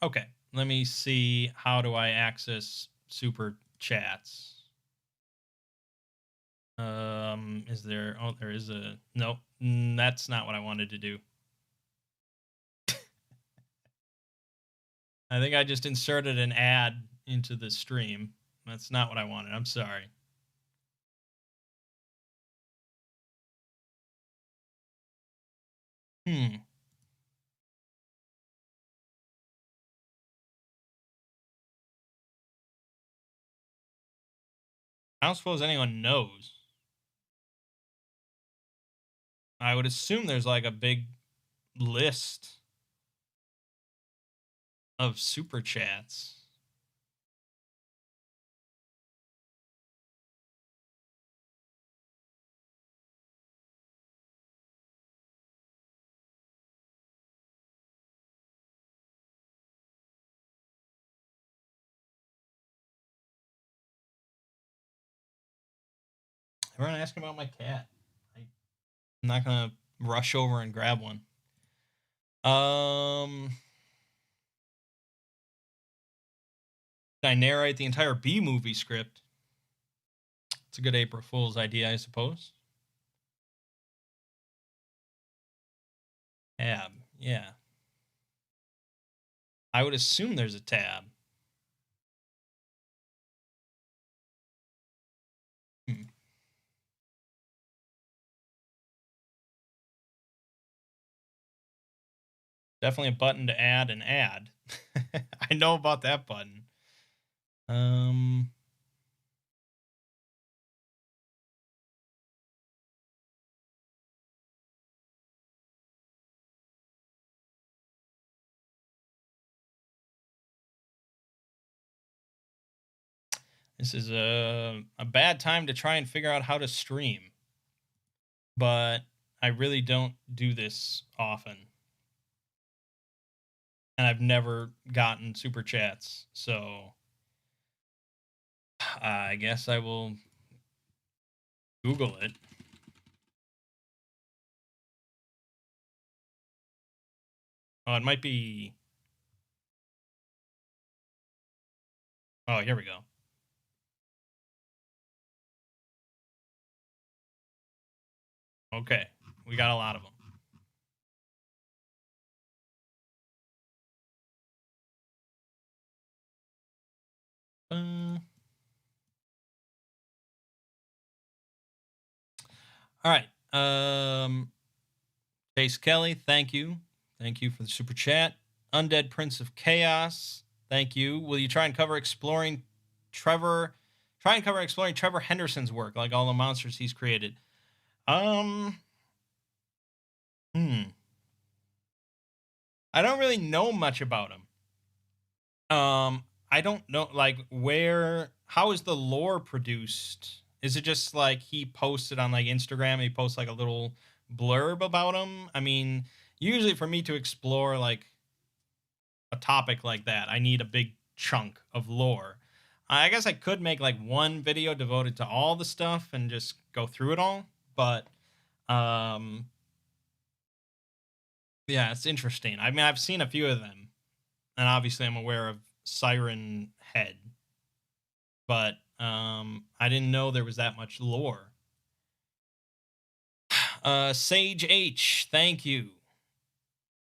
Okay, let me see. How do I access super chats? Is there? Oh, there is a. Nope, that's not what I wanted to do. I think I just inserted an ad into the stream. That's not what I wanted. I'm sorry. I don't suppose anyone knows. I would assume there's like a big list of super chats. Everyone asking about my cat. I'm not gonna rush over and grab one. Did I narrate the entire B movie script? It's a good April Fool's idea, I suppose. Tab, yeah. I would assume there's a tab. Definitely a button to add an ad. I know about that button. This is a bad time to try and figure out how to stream. But I really don't do this often. And I've never gotten super chats, so I guess I will Google it. Oh, it might be. Oh, here we go. Okay, we got a lot of them. All right. Chase Kelly, thank you. Thank you for the super chat. Undead Prince of Chaos, thank you. Will you try and cover exploring Trevor Henderson's work, like all the monsters he's created? I don't really know much about him. I don't know, like, how is the lore produced? Is it just like he posted on like Instagram? He posts like a little blurb about him. I mean, usually for me to explore like a topic like that, I need a big chunk of lore. I guess I could make like one video devoted to all the stuff and just go through it all, but yeah, it's interesting. I mean, I've seen a few of them, and obviously I'm aware of Siren Head, but I didn't know there was that much lore. Sage H, thank you.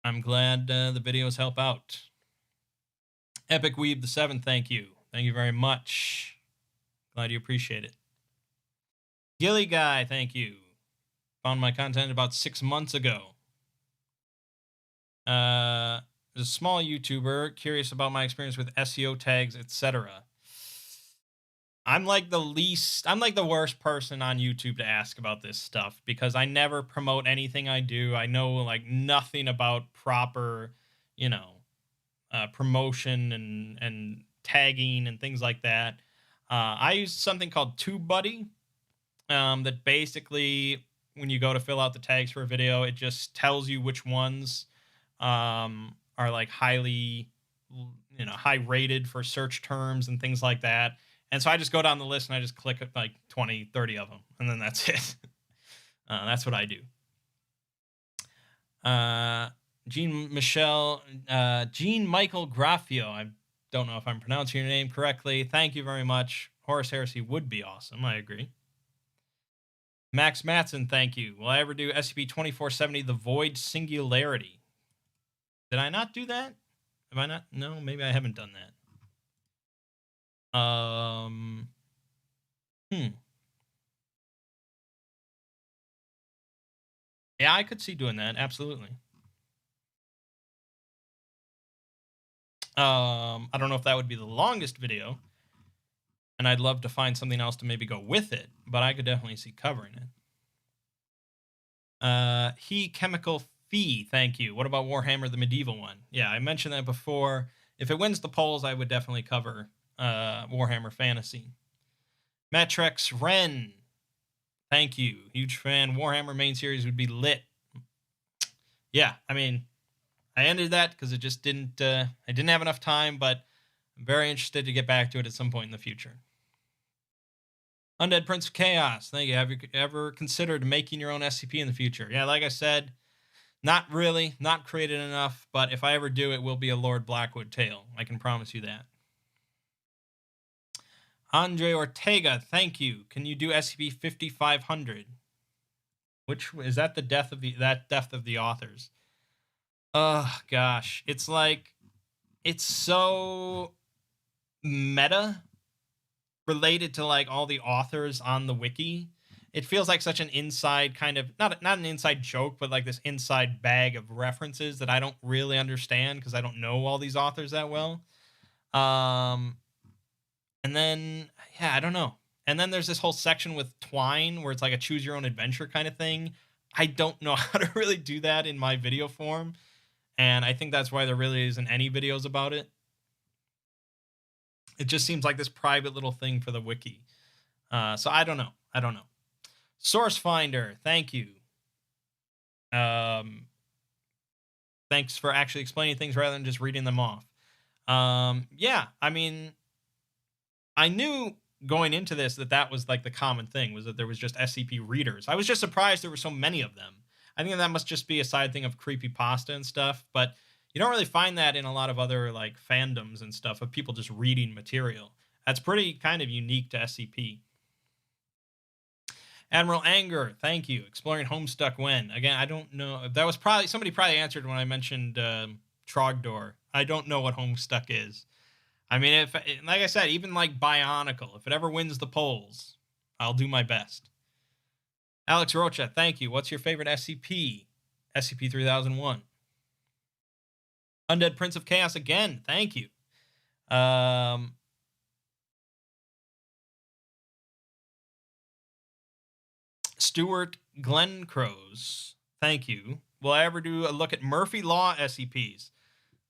I'm glad the videos help out. Epic Weeb the 7th, thank you. Thank you very much. Glad you appreciate it. Gilly Guy, thank you. Found my content about 6 months ago. There's a small YouTuber curious about my experience with SEO tags, etc. I'm like the worst person on YouTube to ask about this stuff because I never promote anything I do. I know like nothing about proper, promotion and tagging and things like that. I use something called TubeBuddy, that basically when you go to fill out the tags for a video, it just tells you which ones are like high rated for search terms and things like that. And so I just go down the list and I just click like 20, 30 of them, and then that's it. That's what I do. Jean Michael Graffio. I don't know if I'm pronouncing your name correctly. Thank you very much. Horus Heresy would be awesome. I agree. Max Matson, thank you. Will I ever do SCP-2470, The Void Singularity? Did I not do that? Have I not? No, maybe I haven't done that. Yeah, I could see doing that. Absolutely. I don't know if that would be the longest video, and I'd love to find something else to maybe go with it, but I could definitely see covering it. He Chemical Fee, thank you. What about Warhammer the Medieval one? Yeah, I mentioned that before. If it wins the polls, I would definitely cover Warhammer Fantasy. Metrex Ren, thank you. Huge fan. Warhammer main series would be lit. Yeah, I mean, I ended that because it just didn't. I didn't have enough time, but I'm very interested to get back to it at some point in the future. Undead Prince of Chaos, thank you. Have you ever considered making your own SCP in the future? Yeah, like I said, not really, not created enough, but if I ever do, it will be a Lord Blackwood tale. I can promise you that. Andre Ortega, thank you. Can you do SCP-5500? Which is that the death of the authors? Oh gosh, it's like it's so meta related to like all the authors on the wiki. It feels like such an inside kind of not an inside joke, but like this inside bag of references that I don't really understand because I don't know all these authors that well. And then yeah, I don't know. And then there's this whole section with Twine where it's like a choose your own adventure kind of thing. I don't know how to really do that in my video form, and I think that's why there really isn't any videos about it. It just seems like this private little thing for the wiki. So I don't know. Source Finder, thank you. Thanks for actually explaining things rather than just reading them off. Yeah, I mean, I knew going into this that was like the common thing, was that there was just SCP readers. I was just surprised there were so many of them. I think that must just be a side thing of creepypasta and stuff, but you don't really find that in a lot of other like fandoms and stuff of people just reading material. That's pretty kind of unique to SCP. Admiral Anger, thank you. Exploring Homestuck when? Again, I don't know. That was probably somebody answered when I mentioned Trogdor. I don't know what Homestuck is. I mean, if like I said, even like Bionicle, if it ever wins the polls, I'll do my best. Alex Rocha, thank you. What's your favorite SCP? SCP-3001. Undead Prince of Chaos again. Thank you. Stuart Glencrose. Thank you. Will I ever do a look at Murphy Law SCPs?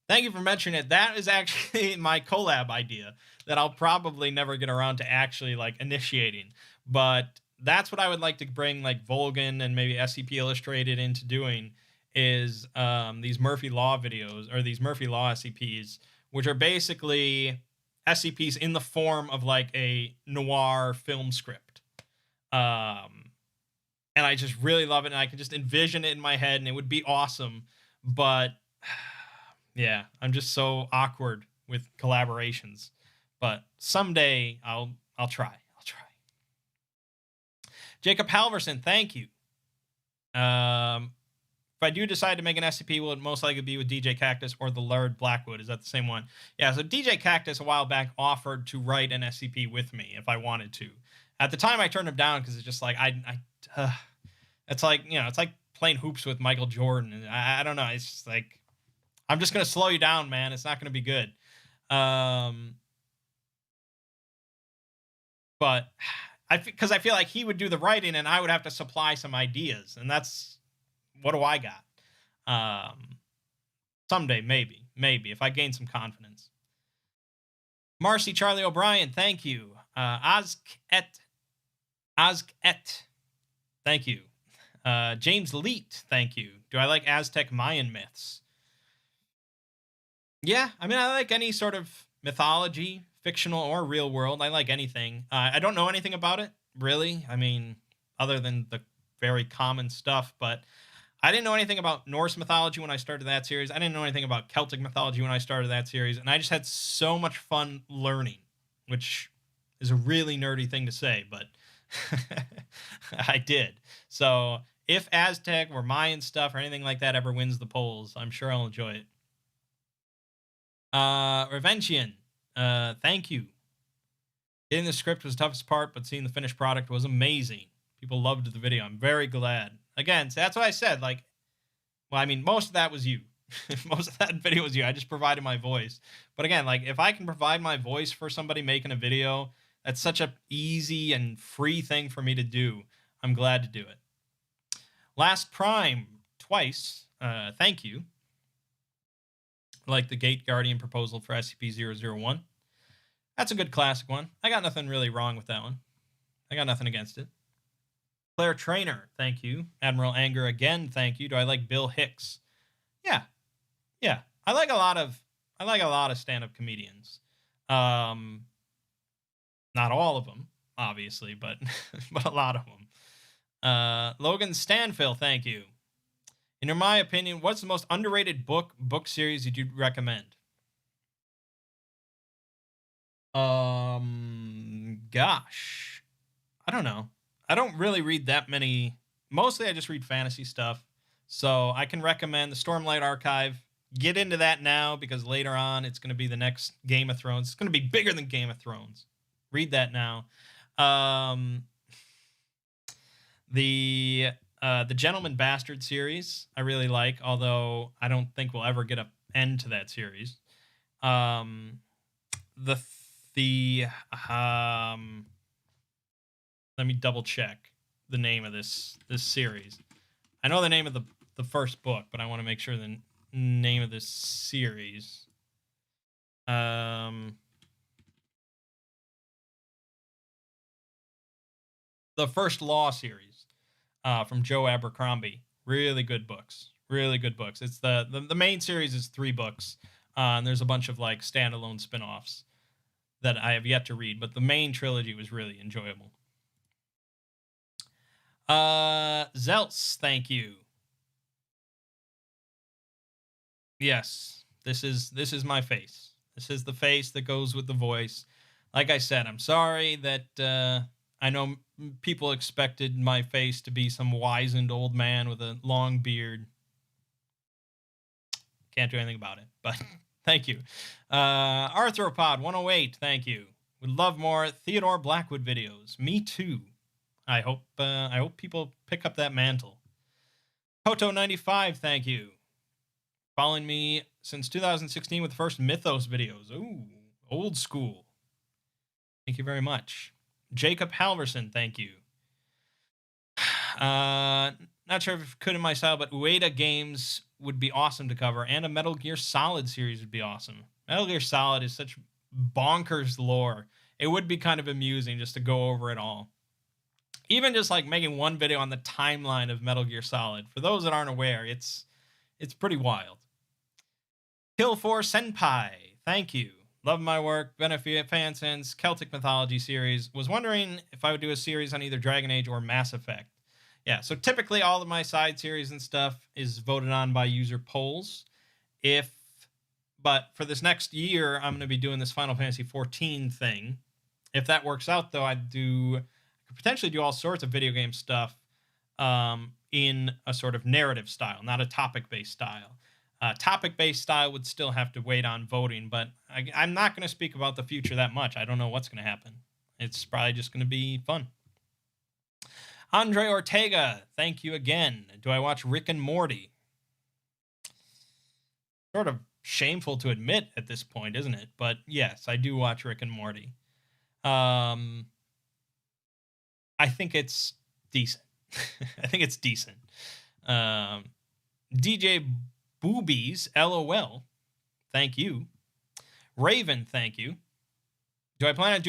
Thank you for mentioning it. That is actually my collab idea that I'll probably never get around to actually like initiating. But that's what I would like to bring like Volgan and maybe SCP Illustrated into doing is these Murphy Law videos or these Murphy Law SCPs, which are basically SCPs in the form of like a noir film script. And I just really love it, and I can just envision it in my head, and it would be awesome. But yeah, I'm just so awkward with collaborations. But someday I'll try. I'll try. Jacob Halverson, thank you. If I do decide to make an SCP, will it most likely be with DJ Cactus or the Laird Blackwood? Is that the same one? Yeah, so DJ Cactus a while back offered to write an SCP with me if I wanted to. At the time, I turned him down because it's just like it's like, you know, it's like playing hoops with Michael Jordan. And I don't know. It's just like, I'm just gonna slow you down, man. It's not gonna be good. But because I feel like he would do the writing and I would have to supply some ideas, and that's what do I got? Someday, maybe if I gain some confidence. Marcy Charlie O'Brien, thank you. Azket, thank you. James Leet, thank you. Do I like Aztec Mayan myths? Yeah, I mean, I like any sort of mythology, fictional or real world. I like anything. I don't know anything about it, really. I mean, other than the very common stuff, but I didn't know anything about Norse mythology when I started that series. I didn't know anything about Celtic mythology when I started that series, and I just had so much fun learning, which is a really nerdy thing to say, but I did. So if Aztec or Mayan stuff or anything like that ever wins the polls, I'm sure I'll enjoy it. Reventian, thank you. Getting the script was the toughest part, but seeing the finished product was amazing. People loved the video. I'm very glad. Again, so that's what I said. Like, well, I mean, most of that was you. Most of that video was you. I just provided my voice. But again, like, if I can provide my voice for somebody making a video, that's such a easy and free thing for me to do. I'm glad to do it. Last Prime, twice. Thank you. Like the Gate Guardian proposal for SCP-001. That's a good classic one. I got nothing really wrong with that one. I got nothing against it. Claire Trainer, thank you. Admiral Anger again, thank you. Do I like Bill Hicks? Yeah. I like a lot of stand-up comedians. Not all of them, obviously, but but a lot of them. Logan Stanfill, thank you. In my opinion, what's the most underrated book series that you'd recommend? Gosh, I don't know. I don't really read that many. Mostly I just read fantasy stuff. So I can recommend the Stormlight Archive. Get into that now because later on it's going to be the next Game of Thrones. It's going to be bigger than Game of Thrones. Read that now. The Gentleman Bastard series I really like, although I don't think we'll ever get an end to that series. Let me double check the name of this series. I know the name of the first book, but I want to make sure the name of this series. The First Law series from Joe Abercrombie. Really good books. Really good books. It's the main series is 3 books. And there's a bunch of like standalone spin-offs that I have yet to read, but the main trilogy was really enjoyable. Zelts, thank you. Yes, this is my face. This is the face that goes with the voice. Like I said, I'm sorry that I know people expected my face to be some wizened old man with a long beard. Can't do anything about it, but thank you. Arthropod 108, thank you. Would love more Theodore Blackwood videos. Me too. I hope people pick up that mantle. Koto95, thank you. Following me since 2016 with the first Mythos videos. Ooh, old school. Thank you very much. Jacob Halverson, thank you. Not sure if it could in my style, but Ueda games would be awesome to cover, and a Metal Gear Solid series would be awesome. Metal Gear Solid is such bonkers lore. It would be kind of amusing just to go over it all. Even just like making one video on the timeline of Metal Gear Solid. For those that aren't aware, it's pretty wild. Kill4 Senpai, thank you. Love my work, been a fan since Celtic Mythology series. Was wondering if I would do a series on either Dragon Age or Mass Effect. Yeah, so typically all of my side series and stuff is voted on by user polls. But for this next year, I'm going to be doing this Final Fantasy XIV thing. If that works out, though, I could potentially do all sorts of video game stuff in a sort of narrative style, not a topic-based style. Topic-based style would still have to wait on voting, but I'm not going to speak about the future that much. I don't know what's going to happen. It's probably just going to be fun. Andre Ortega, thank you again. Do I watch Rick and Morty? Sort of shameful to admit at this point, isn't it? But yes, I do watch Rick and Morty. I think it's decent. I think it's decent. DJ Boobies, LOL, thank you. Raven, thank you. Do I plan on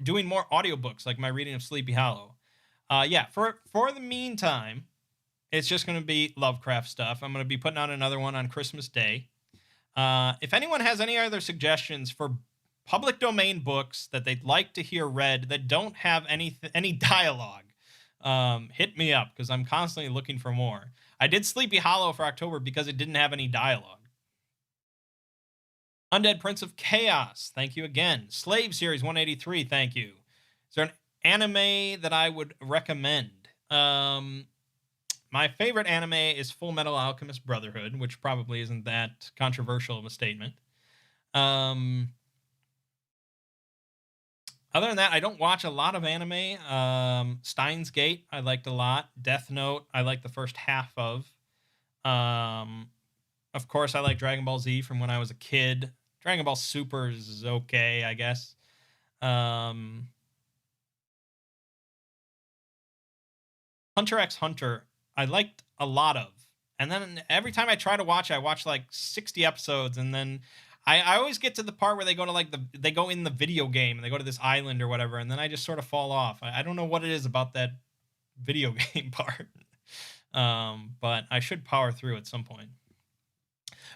doing more audiobooks like my reading of Sleepy Hollow? Yeah, for the meantime, it's just going to be Lovecraft stuff. I'm going to be putting out another one on Christmas Day. If anyone has any other suggestions for public domain books that they'd like to hear read that don't have any dialogue, hit me up, because I'm constantly looking for more. I did Sleepy Hollow for October because it didn't have any dialogue. Undead Prince of Chaos, thank you again. Slave Series 183, thank you. Is there an anime that I would recommend? My favorite anime is Full Metal Alchemist Brotherhood, which probably isn't that controversial of a statement. Other than that, I don't watch a lot of anime. Steins Gate, I liked a lot. Death Note, I liked the first half of. Of course, I like Dragon Ball Z from when I was a kid. Dragon Ball Super is okay, I guess. Hunter x Hunter, I liked a lot of. And then every time I try to watch it, I watch like 60 episodes, and then I always get to the part where they go to they go in the video game and they go to this island or whatever, and then I just sort of fall off. I don't know what it is about that video game part. But I should power through at some point.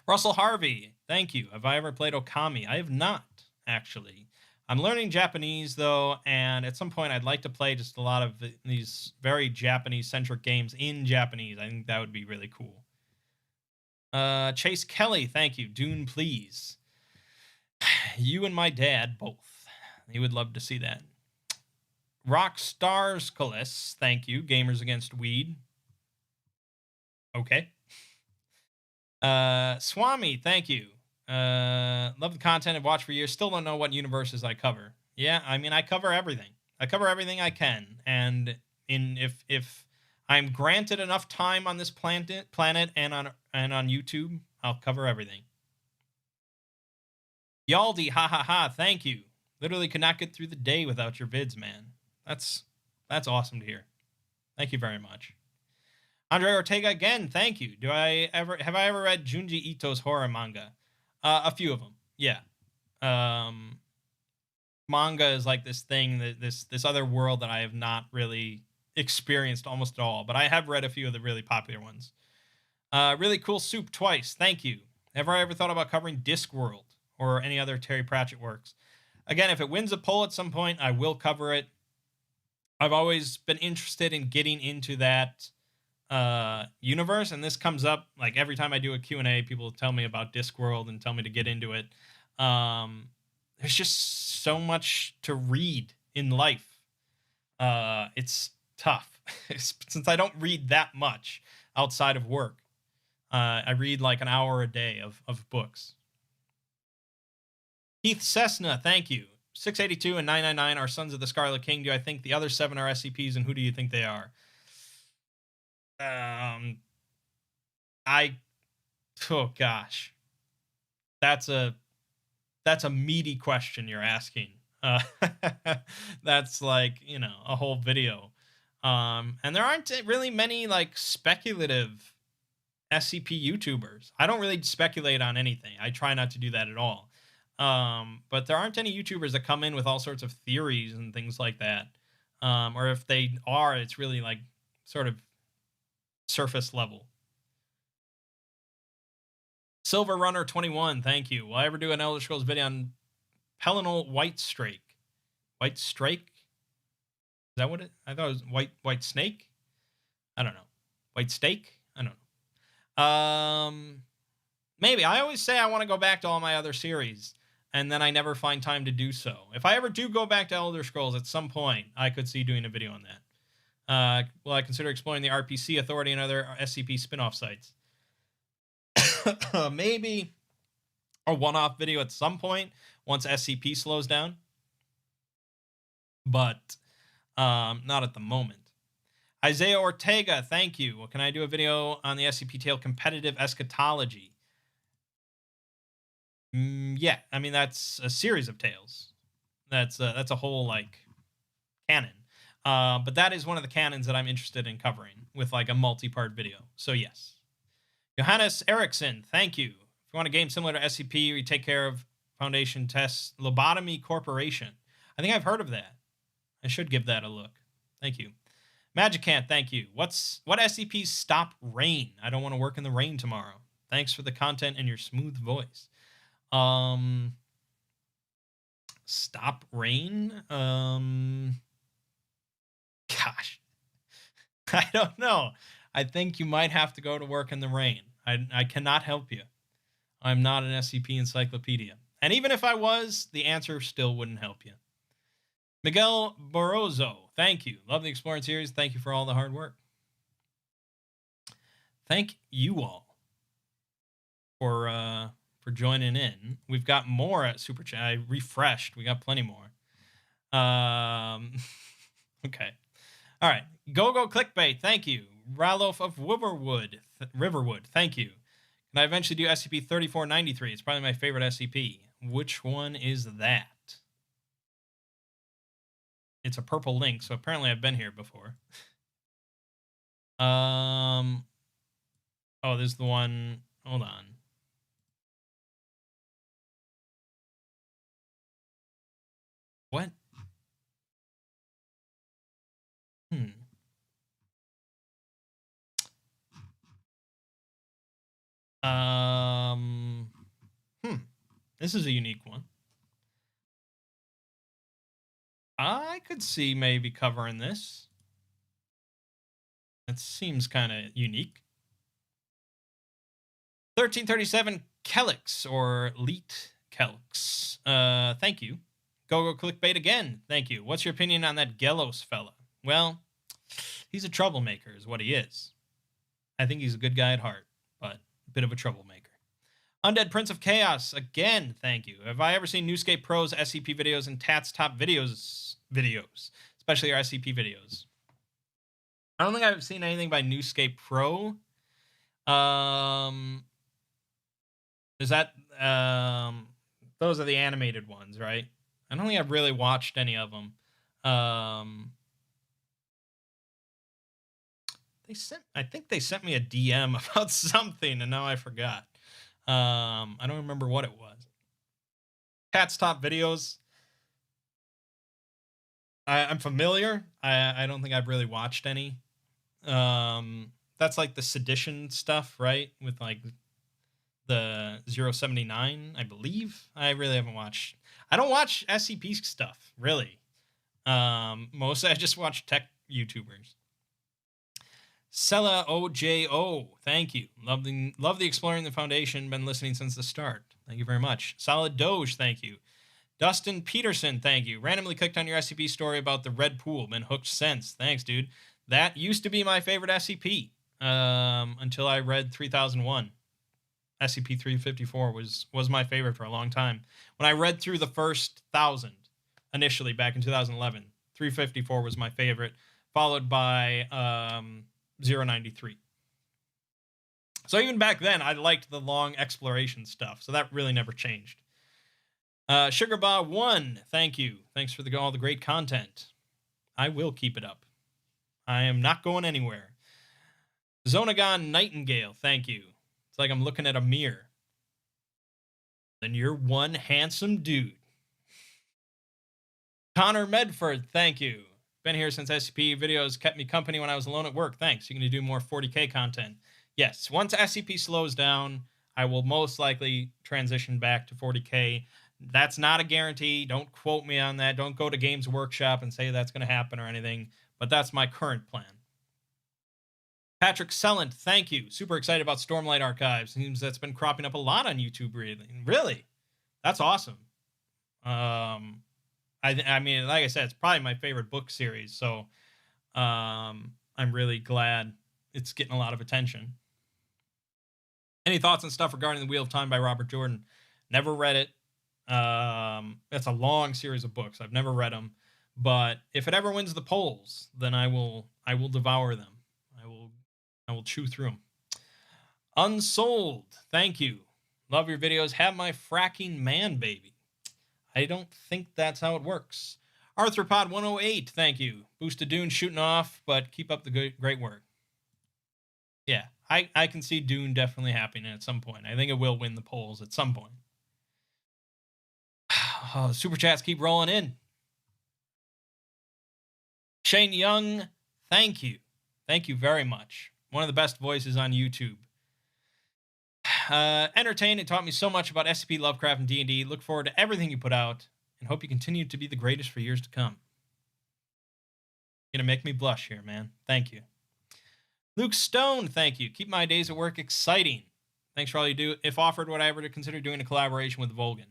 Russell Harvey, thank you. Have I ever played Okami? I have not, actually. I'm learning Japanese, though, and at some point I'd like to play just a lot of these very Japanese-centric games in Japanese. I think that would be really cool. Chase Kelly, thank you. Dune, please. You and my dad, both. He would love to see that. Rockstars Colis, thank you. Gamers Against Weed. Okay. Swami, thank you. Love the content I've watched for years. Still don't know what universes I cover. Yeah, I mean, I cover everything. I cover everything I can. And if I'm granted enough time on this planet and on YouTube, I'll cover everything. Yaldi, ha ha ha, thank you. Literally could not get through the day without your vids, man. That's awesome to hear. Thank you very much. Andre Ortega again, thank you. Have I ever read Junji Ito's horror manga? A few of them, yeah. Manga is like this thing, that this other world that I have not really experienced almost at all, but I have read a few of the really popular ones. Really cool soup twice, thank you. Have I ever thought about covering Discworld or any other Terry Pratchett works? Again, if it wins a poll at some point, I will cover it. I've always been interested in getting into that universe, and this comes up like every time I do a Q&A. People tell me about Discworld and tell me to get into it. There's just so much to read in life. It's tough since I don't read that much outside of work. I read like an hour a day of books. Keith Cessna, thank you. 682 and 999 are Sons of the Scarlet King. Do I think the other 7 are SCPs, and who do you think they are? Oh gosh, that's a meaty question you're asking. That's like, you know, a whole video. And there aren't really many like speculative SCP YouTubers. I don't really speculate on anything. I try not to do that at all. But there aren't any YouTubers that come in with all sorts of theories and things like that. Or if they are, it's really like sort of surface level. Silver Runner 21, thank you. Will I ever do an Elder Scrolls video on Pelinal White Strake? White Strake? Is that what it? I thought it was white snake. I don't know. White steak? I don't know. Maybe. I always say I want to go back to all my other series, and then I never find time to do so. If I ever do go back to Elder Scrolls at some point, I could see doing a video on that. Will I consider exploring the RPC Authority and other SCP spin-off sites? Maybe a one-off video at some point once SCP slows down, but not at the moment. Isaiah Ortega, thank you. Well, can I do a video on the SCP Tale competitive eschatology? Yeah, I mean, that's a series of tales. That's a whole like canon. But that is one of the canons that I'm interested in covering with like a multi-part video. So yes. Johannes Eriksson, thank you. If you want a game similar to SCP, we take care of Foundation Tests Lobotomy Corporation. I think I've heard of that. I should give that a look. Thank you. Magicant, thank you. What SCPs stop rain? I don't want to work in the rain tomorrow. Thanks for the content and your smooth voice. Stop rain? Gosh. I don't know. I think you might have to go to work in the rain. I cannot help you. I'm not an SCP encyclopedia. And even if I was, the answer still wouldn't help you. Miguel Borozo, thank you. Love the Exploring series. Thank you for all the hard work. Thank you all for joining in. We've got more at Super Chat. I refreshed. We got plenty more. Okay. All right. Go Clickbait. Thank you. Ralof of Riverwood. Thank you. Can I eventually do SCP-3493? It's probably my favorite SCP. Which one is that? It's a purple link, so apparently I've been here before. Oh, this is the one. Hold on. What? This is a unique one. I could see maybe covering this. It seems kind of unique. 1337 Kelix or Leet Kelix. Thank you. Go Clickbait again. Thank you. What's your opinion on that Gelos fella? Well, he's a troublemaker is what he is. I think he's a good guy at heart, but a bit of a troublemaker. Undead Prince of Chaos, again, thank you. Have I ever seen Newscape Pro's SCP videos and Tat's top videos, especially our SCP videos? I don't think I've seen anything by Newscape Pro. Is that, those are the animated ones, right? I don't think I've really watched any of them. I think they sent me a DM about something, and now I forgot. I don't remember what it was. Cat's top videos. I'm familiar. I don't think I've really watched any. That's like the sedition stuff, right? With like the 079, I believe. I really haven't watched. I don't watch SCP stuff, really. Mostly I just watch tech YouTubers. Sella OJO, thank you. Love the Exploring the Foundation. Been listening since the start. Thank you very much. Solid Doge, thank you. Dustin Peterson, thank you. Randomly clicked on your SCP story about the Red Pool. Been hooked since. Thanks, dude. That used to be my favorite SCP until I read 3001. SCP-354 was my favorite for a long time. When I read through the first 1,000 initially back in 2011, 354 was my favorite, followed by 093. So even back then, I liked the long exploration stuff. So that really never changed. Sugarba1, thank you. Thanks for all the great content. I will keep it up. I am not going anywhere. Zonagon Nightingale, thank you. It's like I'm looking at a mirror. Then you're one handsome dude. Connor Medford, thank you. Been here since SCP videos kept me company when I was alone at work. Thanks. You're going to do more 40K content. Yes, once SCP slows down, I will most likely transition back to 40K. That's not a guarantee. Don't quote me on that. Don't go to Games Workshop and say that's going to happen or anything. But that's my current plan. Patrick Selland, thank you. Super excited about Stormlight Archives. Seems that's been cropping up a lot on YouTube. Really? That's awesome. I mean, like I said, it's probably my favorite book series. So I'm really glad it's getting a lot of attention. Any thoughts on stuff regarding The Wheel of Time by Robert Jordan? Never read it. It's a long series of books. I've never read them. But if it ever wins the polls, then I will devour them. I will chew through them. Unsold, thank you. Love your videos. Have my fracking man baby. I don't think that's how it works. Arthropod 108, thank you. Boosted Dune shooting off, but keep up the great work. Yeah, I can see Dune definitely happening at some point. I think it will win the polls at some point. Oh, super chats keep rolling in. Shane Young, thank you. Thank you very much. One of the best voices on YouTube. Entertained and taught me so much about SCP, Lovecraft, and D&D. Look forward to everything you put out, and hope you continue to be the greatest for years to come. You're gonna make me blush here, man. Thank you. Luke Stone, thank you. Keep my days at work exciting. Thanks for all you do. If offered, would I ever consider doing a collaboration with Volgan?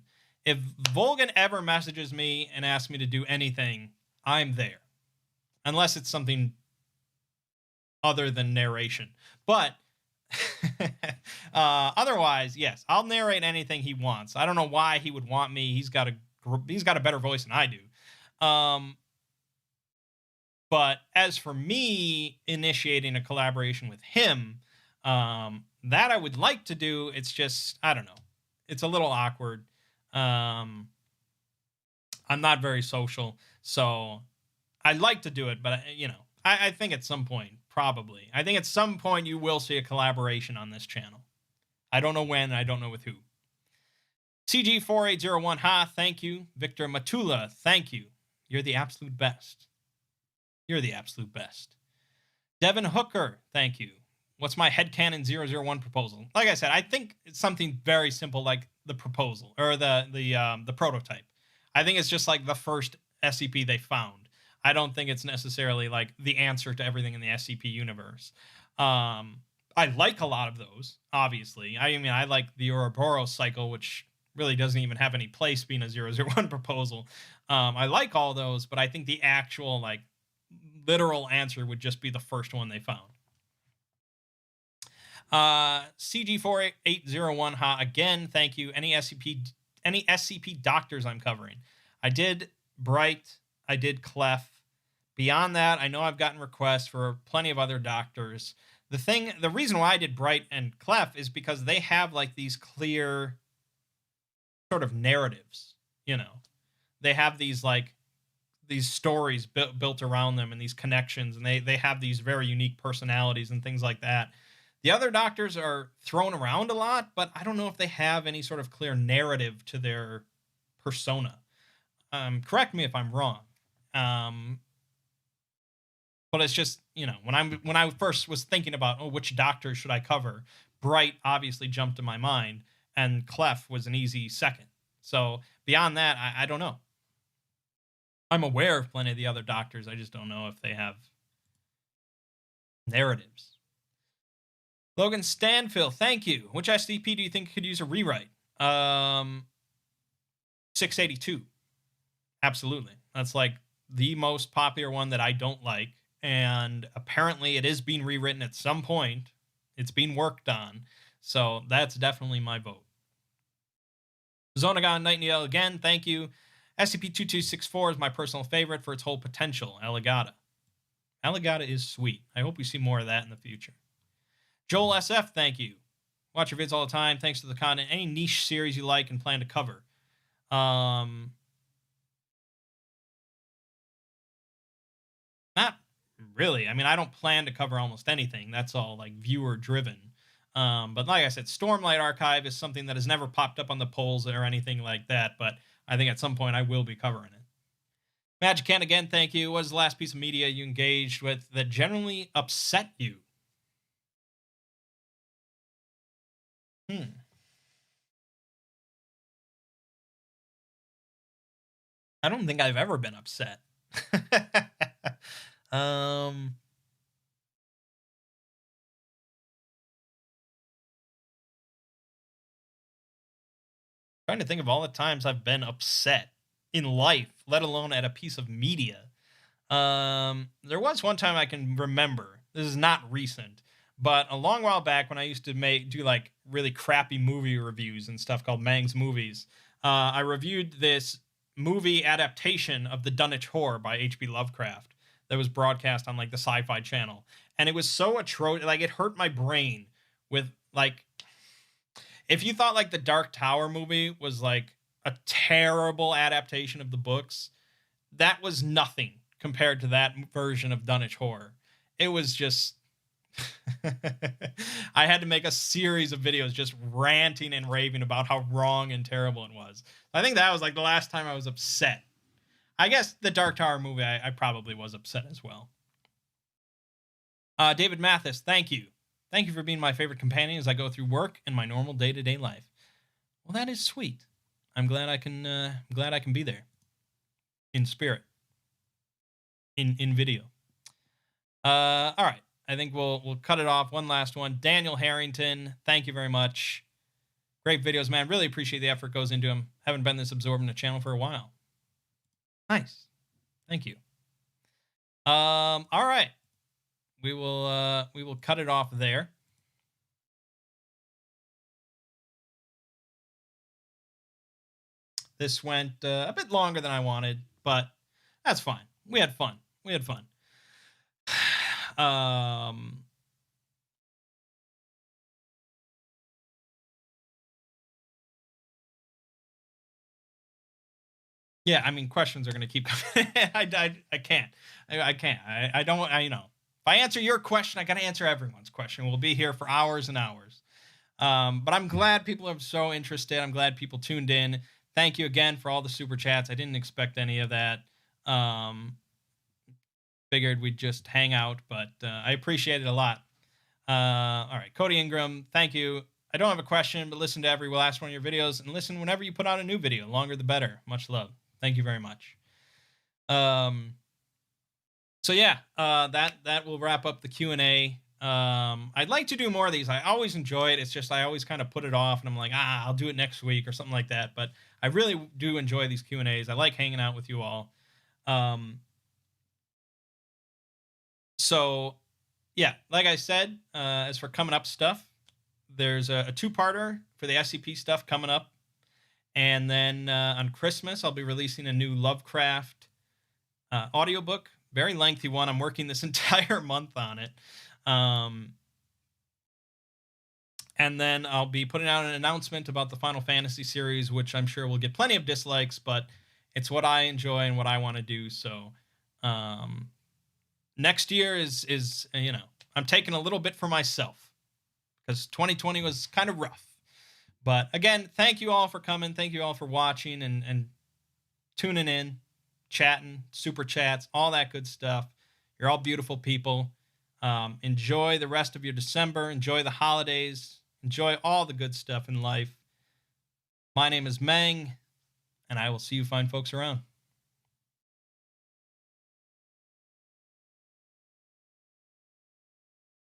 If Volgan ever messages me and asks me to do anything, I'm there. Unless it's something other than narration. But otherwise, yes, I'll narrate anything he wants. I don't know why he would want me. He's got a better voice than I do. But as for me initiating a collaboration with him, that I would like to do. It's just, I don't know. It's a little awkward. I'm not very social, so I'd like to do it, but I think at some point, probably. I think at some point you will see a collaboration on this channel. I don't know when, I don't know with who. CG4801, ha, thank you. Victor Matula, thank you. You're the absolute best. You're the absolute best. Devin Hooker, thank you. What's my headcanon 001 proposal? Like I said, I think it's something very simple like the proposal, or the prototype. I think it's just like the first SCP they found. I don't think it's necessarily like the answer to everything in the SCP universe. I like a lot of those, obviously. I mean, I like the Ouroboros cycle, which really doesn't even have any place being a 001 proposal. I like all those, but I think the actual, like, literal answer would just be the first one they found. CG4801, ha, again, thank you. Any SCP doctors I'm covering? I did Bright, I did Clef. Beyond that, I know I've gotten requests for plenty of other doctors. The reason why I did Bright and Clef is because they have like these clear sort of narratives, They have these stories built around them and these connections, and they have these very unique personalities and things like that. The other doctors are thrown around a lot, but I don't know if they have any sort of clear narrative to their persona. Correct me if I'm wrong. But it's just, when I first was thinking about, which doctor should I cover, Bright obviously jumped to my mind, and Clef was an easy second. So beyond that, I don't know. I'm aware of plenty of the other doctors. I just don't know if they have narratives. Logan Stanfield, thank you. Which SCP do you think could use a rewrite? 682. Absolutely. That's like the most popular one that I don't like. And apparently it is being rewritten at some point. It's being worked on. So that's definitely my vote. Zonagon Nightingale again, thank you. SCP-2264 is my personal favorite for its whole potential. Alligata. Alligata is sweet. I hope we see more of that in the future. Joel SF, thank you. Watch your vids all the time. Thanks for the content. Any niche series you like and plan to cover? Not really. I mean, I don't plan to cover almost anything. That's all like viewer driven. But like I said, Stormlight Archive is something that has never popped up on the polls or anything like that. But I think at some point I will be covering it. Magic Can, again, thank you. What is the last piece of media you engaged with that generally upset you? I don't think I've ever been upset. Trying to think of all the times I've been upset in life, let alone at a piece of media. There was one time I can remember. This is not recent, but a long while back when I used to do like really crappy movie reviews and stuff called Mang's Movies. I reviewed this movie adaptation of The Dunwich Horror by H.P. Lovecraft that was broadcast on like the Sci-Fi Channel, and it was so atrocious. Like it hurt my brain with like. If you thought like the Dark Tower movie was like a terrible adaptation of the books, that was nothing compared to that version of Dunwich Horror. It was just I had to make a series of videos just ranting and raving about how wrong and terrible it was. I think that was like the last time I was upset. I guess the Dark Tower movie, I probably was upset as well. David Mathis, thank you. Thank you for being my favorite companion as I go through work and my normal day-to-day life. Well, that is sweet. I'm glad I can be there. In spirit. In video. All right. I think we'll cut it off. One last one. Daniel Harrington, thank you very much. Great videos, man. Really appreciate the effort goes into them. Haven't been this absorbed in the channel for a while. Nice. Thank you. All right. We will cut it off there. This went a bit longer than I wanted, but that's fine. We had fun. Yeah, I mean, questions are going to keep coming. I can't. I don't, if I answer your question, I got to answer everyone's question. We'll be here for hours and hours. But I'm glad people are so interested. I'm glad people tuned in. Thank you again for all the super chats. I didn't expect any of that. Figured we'd just hang out, but I appreciate it a lot. All right, Cody Ingram, thank you. I don't have a question, but listen to every last one of your videos and listen whenever you put out a new video. Longer the better. Much love. Thank you very much. So yeah, that will wrap up the Q&A. I'd like to do more of these. I always enjoy it. It's just I always kind of put it off, and I'm like, I'll do it next week or something like that. But I really do enjoy these Q&As. I like hanging out with you all. So yeah, like I said, as for coming up stuff, there's a two-parter for the SCP stuff coming up. And then on Christmas, I'll be releasing a new Lovecraft audiobook. Very lengthy one. I'm working this entire month on it. And then I'll be putting out an announcement about the Final Fantasy series, which I'm sure will get plenty of dislikes, but it's what I enjoy and what I want to do. So next year is I'm taking a little bit for myself because 2020 was kind of rough. But again, thank you all for coming. Thank you all for watching and tuning in, chatting, super chats, all that good stuff. You're all beautiful people. Enjoy the rest of your December. Enjoy the holidays. Enjoy all the good stuff in life. My name is Mang, and I will see you fine folks around.